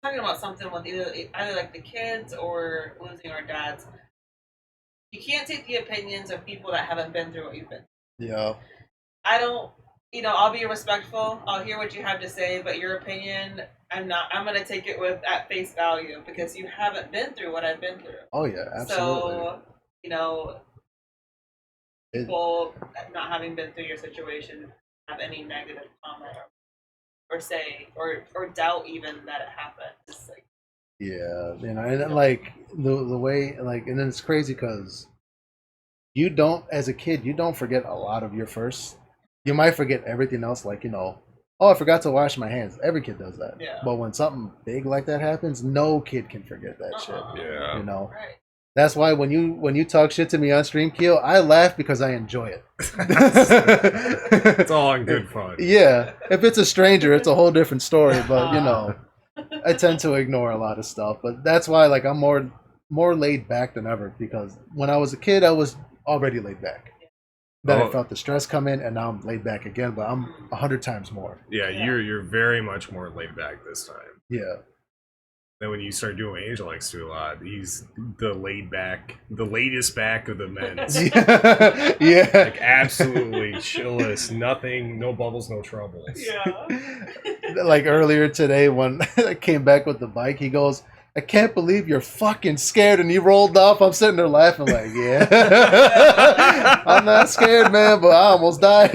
Talking about something with either like the kids or losing our dads. You can't take the opinions of people that haven't been through what you've been through. Yeah. I don't, I'll be respectful. I'll hear what you have to say, but your opinion, I'm going to take it at face value because you haven't been through what I've been through. Oh, yeah, absolutely. So, people not having been through your situation have any negative comment or say, or doubt even that it happened. It's like, yeah, and then, like the way, like, and then it's crazy because you don't, as a kid, you don't forget a lot of your first. You might forget everything else, like, oh, I forgot to wash my hands. Every kid does that. Yeah. But when something big like that happens, no kid can forget that shit. Yeah. Right. That's why when you talk shit to me on stream, Keel, I laugh because I enjoy it. It's all in good fun. Yeah. If it's a stranger, it's a whole different story. But I tend to ignore a lot of stuff. But that's why, like, I'm more laid back than ever because when I was a kid, I was already laid back. Then I felt the stress come in, and now I'm laid back again. But I'm 100 times more. Yeah, you're very much more laid back this time. Yeah. Then when you start doing Angel likes to a lot, he's the latest back of the men's. Yeah. Like absolutely chillest, nothing, no bubbles, no troubles. Yeah. Like earlier today when I came back with the bike, he goes, I can't believe you're fucking scared, and he rolled off. I'm sitting there laughing like, yeah. I'm not scared, man, but I almost died.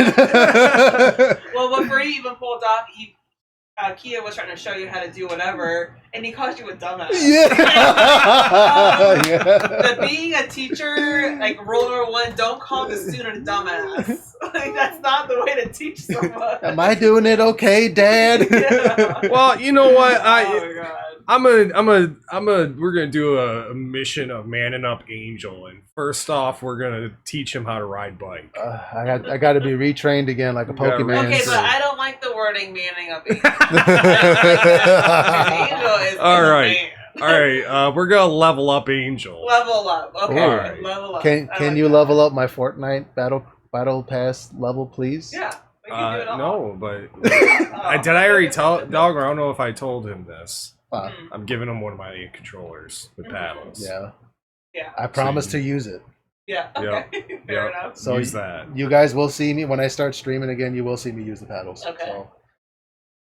Well, before he even pulled off, Kia was trying to show you how to do whatever, and he called you a dumbass. Yeah. The being a teacher, like rule number 1, don't call the student a dumbass. Like that's not the way to teach someone. Am I doing it okay, Dad? Yeah. Well, you know what? Oh my god. We're gonna do a mission of manning up Angel, and first off, we're gonna teach him how to ride bike. I got to be retrained again like a Pokemon. Okay, but I don't like the wording manning up Angel. Angel is All a right. man. All right, we're gonna level up Angel. Level up. Okay, All right. level up. Can I like you that. level up my Fortnite battle pass level, please? Yeah. We can do it all. No, but Oh. did I already tell Dogger? I don't know if I told him this. Uh, I'm giving him one of my controllers with paddles. yeah. Yeah. I promise to use it. Yeah. Okay. Fair enough. So Use that. You guys will see me when I start streaming again. You will see me use the paddles. Okay. So.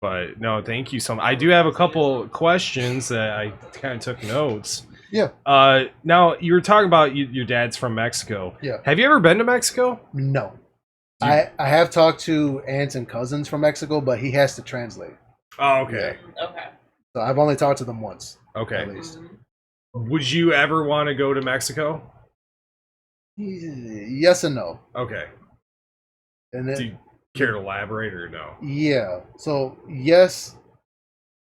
But no, thank you so much. I do have a couple questions that I kind of took notes. Yeah. Now you were talking about your dad's from Mexico. Yeah. Have you ever been to Mexico? No. I have talked to aunts and cousins from Mexico, but he has to translate. Oh, okay. Okay. So I've only talked to them once. Okay. At least. Would you ever want to go to Mexico? Yes and no. Okay. And then, Do you care to elaborate or no? yeah. So yes,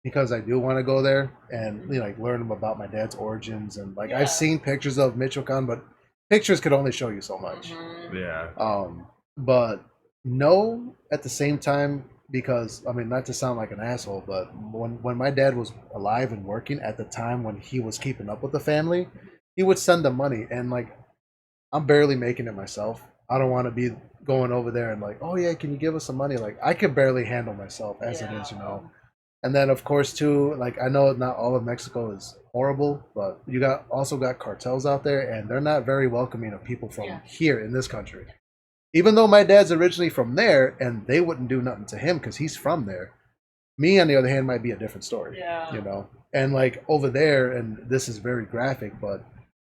because I do want to go there and like learn about my dad's origins, and like Yeah. I've seen pictures of Michoacan, but pictures could only show you so much. Yeah. But no, at the same time, because I mean, not to sound like an asshole, but when my dad was alive and working at the time when he was keeping up with the family, he would send them money, and like I'm barely making it myself. I don't want to be going over there and like, oh yeah, can you give us some money? Like I could barely handle myself as it is, you know. And then of course too, like I know not all of Mexico is horrible, but you also got cartels out there, and they're not very welcoming of people from here in this country. Even though my dad's originally from there, and they wouldn't do nothing to him because he's from there. Me, on the other hand, might be a different story. Yeah. You know, and like over there, and this is very graphic, but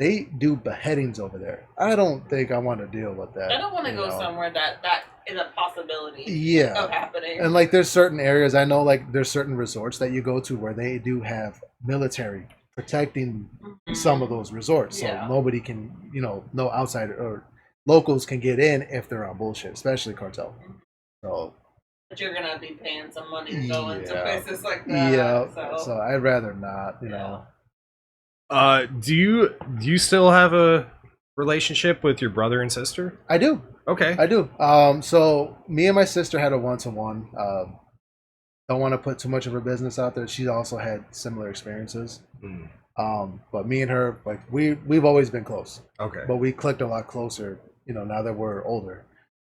they do beheadings over there. I don't think I want to deal with that. I don't want to you go know? somewhere that is a possibility Yeah. of happening. And like there's certain areas, I know like there's certain resorts that you go to where they do have military protecting some of those resorts. So Yeah. nobody can, no outsider or locals can get in if they're on bullshit, especially cartel. So But you're gonna be paying some money to go into Yeah. places like that. yeah, so I'd rather not, know. Do you still have a relationship with your brother and sister? I do. Okay. I do. So me and my sister had a one-to-one. Don't want to put too much of her business out there. She also had similar experiences. But me and her, like we've always been close. Okay. But we clicked a lot closer, now that we're older.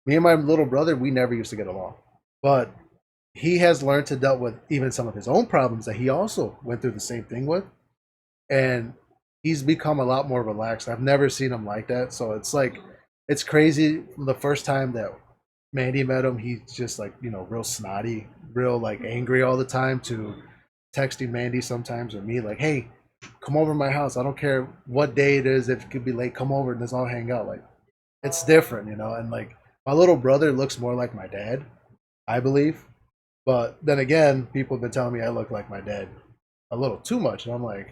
Me and my little brother, we never used to get along. But he has learned to deal with even some of his own problems that he also went through the same thing with. And he's become a lot more relaxed. I've never seen him like that. So it's like, it's crazy. The first time that Mandy met him, he's just like, real snotty, real like angry all the time, to texting Mandy sometimes or me like, hey, come over to my house. I don't care what day it is. If it could be late, come over and let's all hang out. Like, it's different, and like my little brother looks more like my dad, I believe. But then again, people have been telling me I look like my dad a little too much. And I'm like,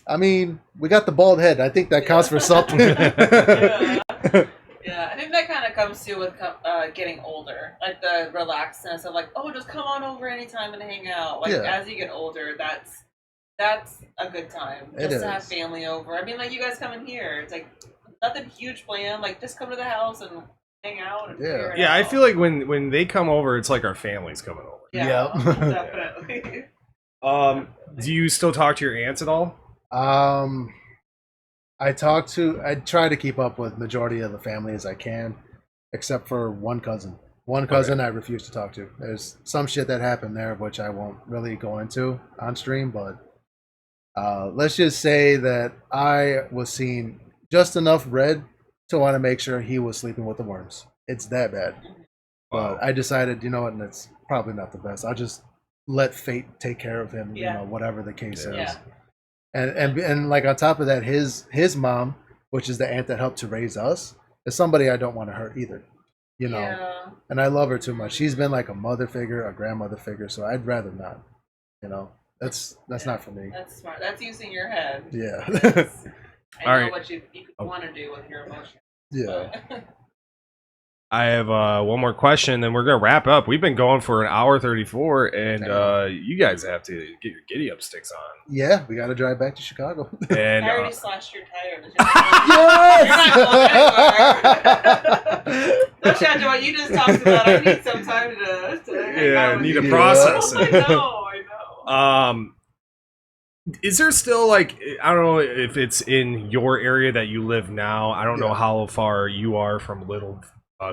I mean, we got the bald head. I think that counts for something. Yeah. Yeah, I think that kind of comes to with getting older, like the relaxedness of like, oh, just come on over anytime and hang out. Like as you get older, that's a good time just to have family over. I mean, like you guys come in here, it's like nothing huge planned. Like just come to the house and hang out. And figure it out. I feel like when they come over, it's like our family's coming over. Yeah, definitely. Do you still talk to your aunts at all? I try to keep up with majority of the family as I can, except for one cousin. One cousin I refuse to talk to. There's some shit that happened there, which I won't really go into on stream, but Let's just say that I was seeing just enough red to want to make sure he was sleeping with the worms. It's that bad. Wow. But I decided, you know what, and it's probably not the best. I'll just let fate take care of him, Yeah. you know, whatever the case is. Yeah. And like on top of that, his mom, which is the aunt that helped to raise us, is somebody I don't want to hurt either. You know. Yeah. And I love her too much. She's been like a mother figure, a grandmother figure, so I'd rather not. You know. That's not for me. That's smart. That's using your head. Yeah. I know Alright. what you want to do with your emotions. Yeah. But I have one more question, and we're gonna wrap up. We've been going for an hour 34, and you guys have to get your giddy up sticks on. Yeah, we got to drive back to Chicago. And I already slashed your tire. Yes! Don't shout to what you just talked about. I need some time to hang out with need you. to process I it. know. Is there still like, I don't know if it's in your area that you live now. I don't know how far you are from Little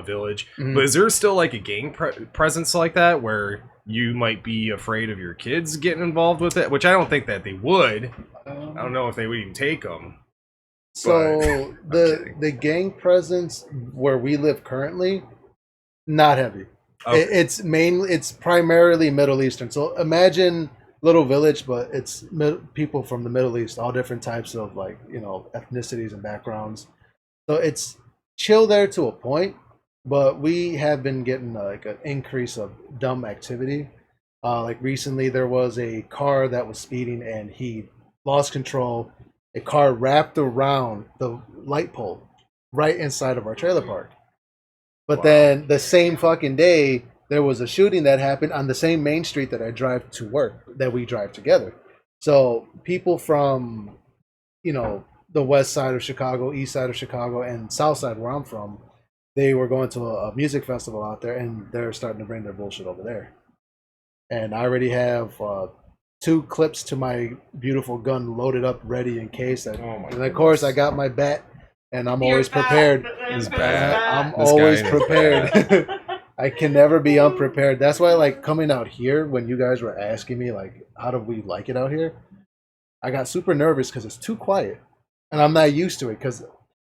Village, but is there still like a gang presence like that where you might be afraid of your kids getting involved with it? Which I don't think that they would. I don't know if they would even take them. So the gang presence where we live currently, not heavy. Okay. It's primarily Middle Eastern. So imagine Little Village, but it's people from the Middle East, all different types of like, you know, ethnicities and backgrounds. So it's chill there to a point, but we have been getting like an increase of dumb activity. Like recently, there was a car that was speeding and he lost control. A car wrapped around the light pole right inside of our trailer park. But then the same fucking day, there was a shooting that happened on the same main street that I drive to work, that we drive together. So people from, you know, the west side of Chicago, east side of Chicago, and south side where I'm from, they were going to a music festival out there, and they're starting to bring their bullshit over there. And I already have 2 clips to my beautiful gun loaded up, ready in case. And of course, I got my bat, and I'm always prepared. His bat. I'm This always guy and his prepared. I can never be unprepared. That's why, like, coming out here, when you guys were asking me, like, how do we like it out here? I got super nervous because it's too quiet. And I'm not used to it because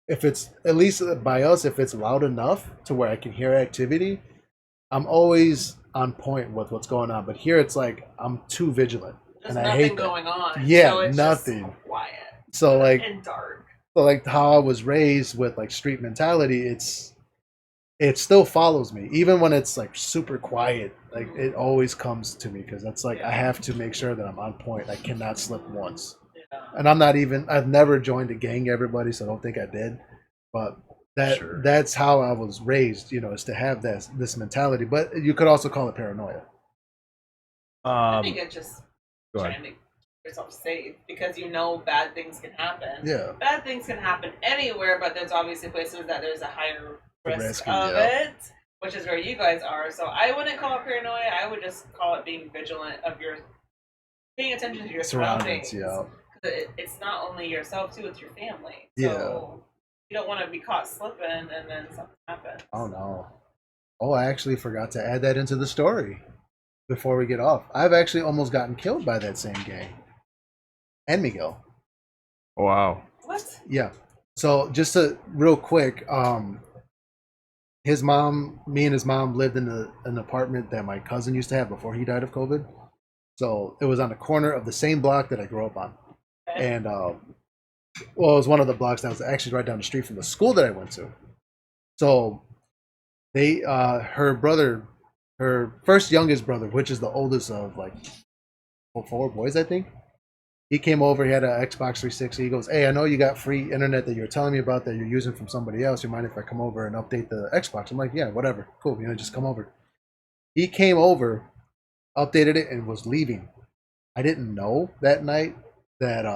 if it's, at least by us, if it's loud enough to where I can hear activity, I'm always on point with what's going on. But here it's like I'm too vigilant. There's and I nothing hate that. going on. Yeah, so it's nothing. Just quiet. So like, and dark. so like how I was raised with like street mentality, it still follows me even when it's like super quiet. Like it always comes to me because that's like I have to make sure that I'm on point. I cannot slip once. Yeah. And I've never joined a gang, everybody, so I don't think I did. But that's how I was raised, you know, is to have this mentality. But you could also call it paranoia. I think it's just trying to keep yourself safe because you know bad things can happen. Yeah. Bad things can happen anywhere, but there's obviously places that there's a higher risk of yeah. it, which is where you guys are. So I wouldn't call it paranoia. I would just call it being vigilant of paying attention to your surroundings. Yeah. It's not only yourself too; it's your family. So Yeah. you don't want to be caught slipping and then something happens. Oh no. Oh, I actually forgot to add that into the story before we get off. I've actually almost gotten killed by that same gang. And Miguel. Wow. What? Yeah. So just real quick, me and his mom lived in an apartment that my cousin used to have before he died of COVID. So it was on the corner of the same block that I grew up on. Okay. And it was one of the blocks that was actually right down the street from the school that I went to. So they her first youngest brother, which is the oldest of like 4 boys, I think. He came over, he had an Xbox 360. He goes, "Hey, I know you got free internet that you're telling me about that you're using from somebody else. You mind if I come over and update the Xbox?" I'm like, "Yeah, whatever. Cool, just come over." He came over, updated it, and was leaving. I didn't know that night that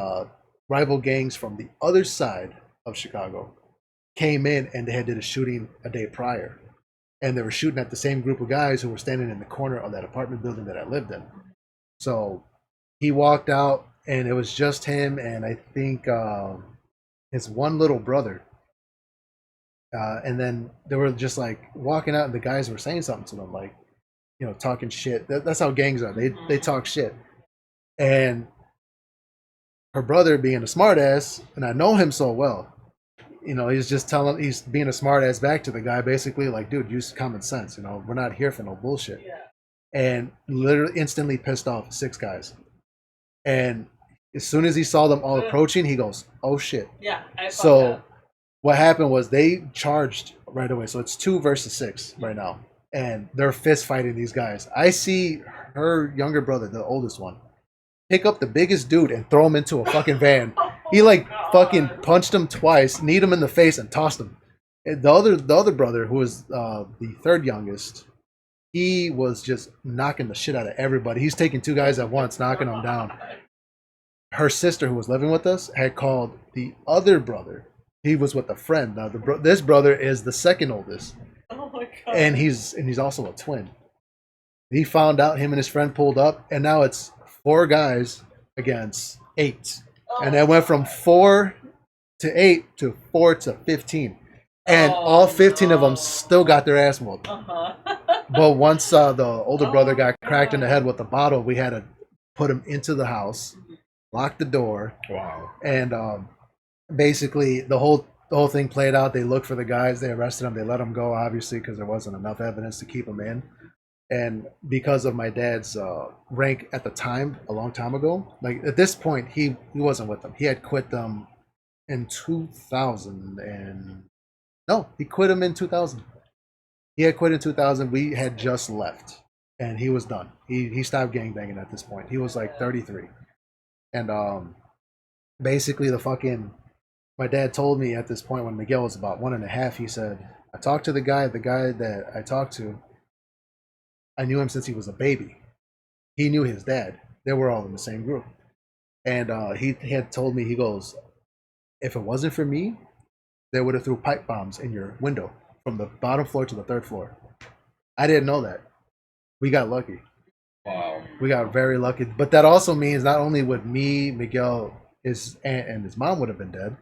rival gangs from the other side of Chicago came in and they had did a shooting a day prior. And they were shooting at the same group of guys who were standing in the corner of that apartment building that I lived in. So he walked out, and it was just him and I think his one little brother. And then they were just like walking out, and the guys were saying something to them, like, talking shit. That's how gangs are. They talk shit. And her brother being a smartass, and I know him so well. You know, he's being a smartass back to the guy, basically like, dude, use common sense. You know, we're not here for no bullshit. Yeah. And literally instantly pissed off 6 guys. And as soon as he saw them all approaching, he goes, "Oh shit!" Yeah. So what happened was they charged right away. So it's 2 versus 6 right now, and they're fist fighting these guys. I see her younger brother, the oldest one, pick up the biggest dude and throw him into a fucking van. He like fucking punched him twice, kneed him in the face, and tossed him. And the other brother, who was the 3rd youngest, he was just knocking the shit out of everybody. He's taking 2 guys at once, knocking them down. Her sister, who was living with us, had called the other brother. He was with a friend. Now, this brother is the 2nd oldest, Oh my god! and he's also a twin. He found out, him and his friend pulled up, and now it's 4 guys against 8, and it went from 4 to 8 to 4 to 15, and all 15 of them still got their ass whooped. But once the older brother got cracked in the head with the bottle, we had to put him into the house, lock the door. Wow. And basically the whole thing played out. They looked for the guys, they arrested them, they let them go, obviously, because there wasn't enough evidence to keep them in. And because of my dad's rank at the time, a long time ago, like at this point, he wasn't with them. He had quit them in 2000, and no, he quit them in 2000. He had quit in 2000. We had just left, and he was done. He stopped gangbanging at this point. He was like 33, and basically my dad told me at this point when Miguel was about 1.5. He said, I talked to the guy that I talked to. I knew him since he was a baby. He knew his dad. They were all in the same group, and he had told me, he goes, if it wasn't for me, they would have threw pipe bombs in your window from the bottom floor to the 3rd floor. I didn't know that. We got lucky. Wow. We got very lucky. But that also means not only would me, Miguel, his aunt, and his mom would have been dead,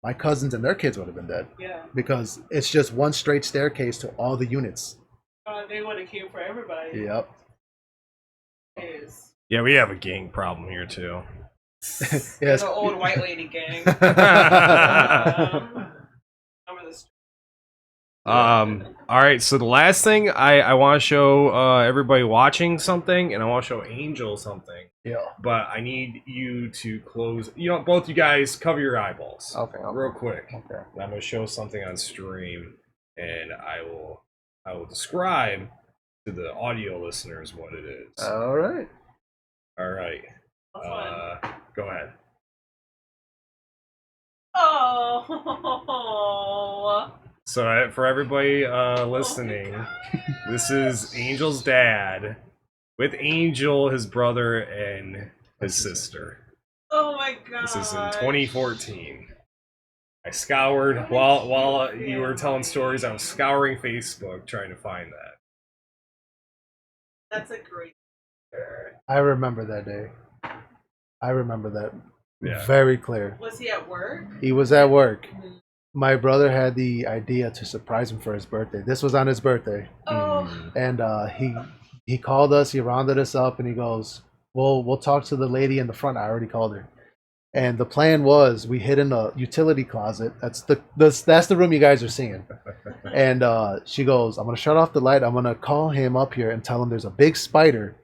my cousins and their kids would have been dead. Yeah. Because it's just one straight staircase to all the units. They would have came for everybody. Yep. Yeah, we have a gang problem here too. Yes. The old white lady gang. All right, so the last thing I want to show everybody watching something, and I want to show Angel something. Yeah. But I need you to close. Both you guys cover your eyeballs. Okay. Real quick. Okay. I'm gonna show something on stream, and I will describe to the audio listeners what it is. All right. All right. Go ahead. Oh. So for everybody listening, this is Angel's dad with Angel, his brother, and his sister. Oh my god! This is in 2014. I scoured while you were telling stories. I was scouring Facebook trying to find that. That's a great picture. I remember that day. I remember that. Yeah. Very clear. Was he at work? He was at work. Mm-hmm. My brother had the idea to surprise him for his birthday. This was on his birthday. Oh. And he called us, he rounded us up, and he goes, we'll talk to the lady in the front. I already called her. And the plan was we hid in a utility closet. That's the room you guys are seeing. And she goes, I'm going to shut off the light. I'm going to call him up here and tell him there's a big spider,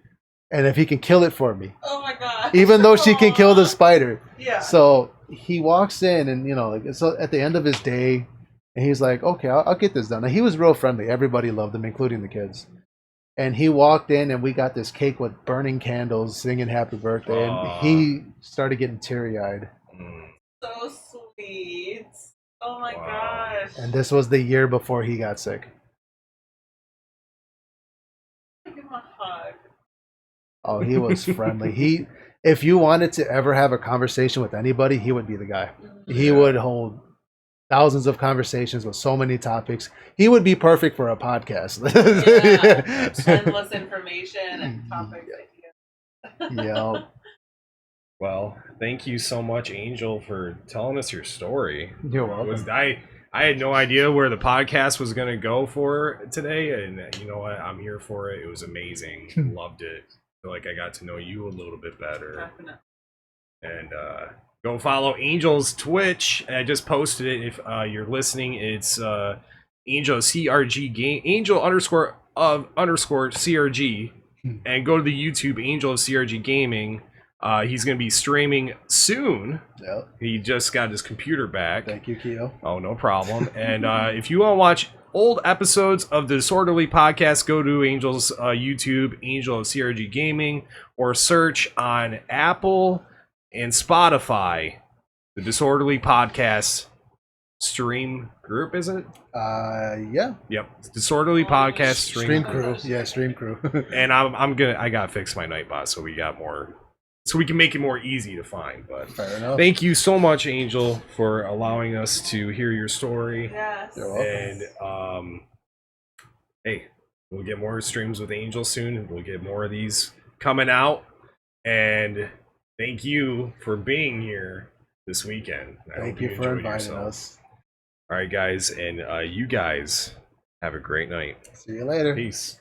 and if he can kill it for me. Oh my god. Even though she can kill the spider. Yeah. So he walks in, and so at the end of his day, and he's like, okay, I'll get this done. Now, he was real friendly. Everybody loved him, including the kids. And he walked in, and we got this cake with burning candles, singing happy birthday, and he started getting teary-eyed. So sweet. Oh my gosh. And this was the year before he got sick. Give him a hug. Oh, he was friendly. If you wanted to ever have a conversation with anybody, he would be the guy. He would hold thousands of conversations with so many topics. He would be perfect for a podcast. Yeah. Endless information and topics. Yeah. Well, thank you so much, Angel, for telling us your story. You're welcome. I had no idea where the podcast was going to go for today, and you know what? I'm here for it. It was amazing. Loved it. I feel like I got to know you a little bit better. Definitely. And go follow Angel's Twitch. I just posted it. If you're listening, it's Angel CRG game, Angel underscore of underscore CRG, and go to the YouTube Angel of CRG Gaming. He's going to be streaming soon. Yep. He just got his computer back. Thank you, Keo. Oh, no problem. And if you want to watch old episodes of the Disorderly Podcast, go to Angel's YouTube, Angel of CRG Gaming, or search on Apple and Spotify, the Disorderly Podcast stream group, is it? Yeah. Yep. Disorderly Podcast Stream crew. Yeah, stream crew. And I gotta fix my Nightbot so we got more, so we can make it more easy to find. But Fair enough. thank you so much, Angel, for allowing us to hear your story. Yes. You're welcome. And hey, we'll get more streams with Angel soon, and we'll get more of these coming out. And thank you for being here this weekend. Thank you for inviting us. All right, guys, and you guys have a great night. See you later. Peace.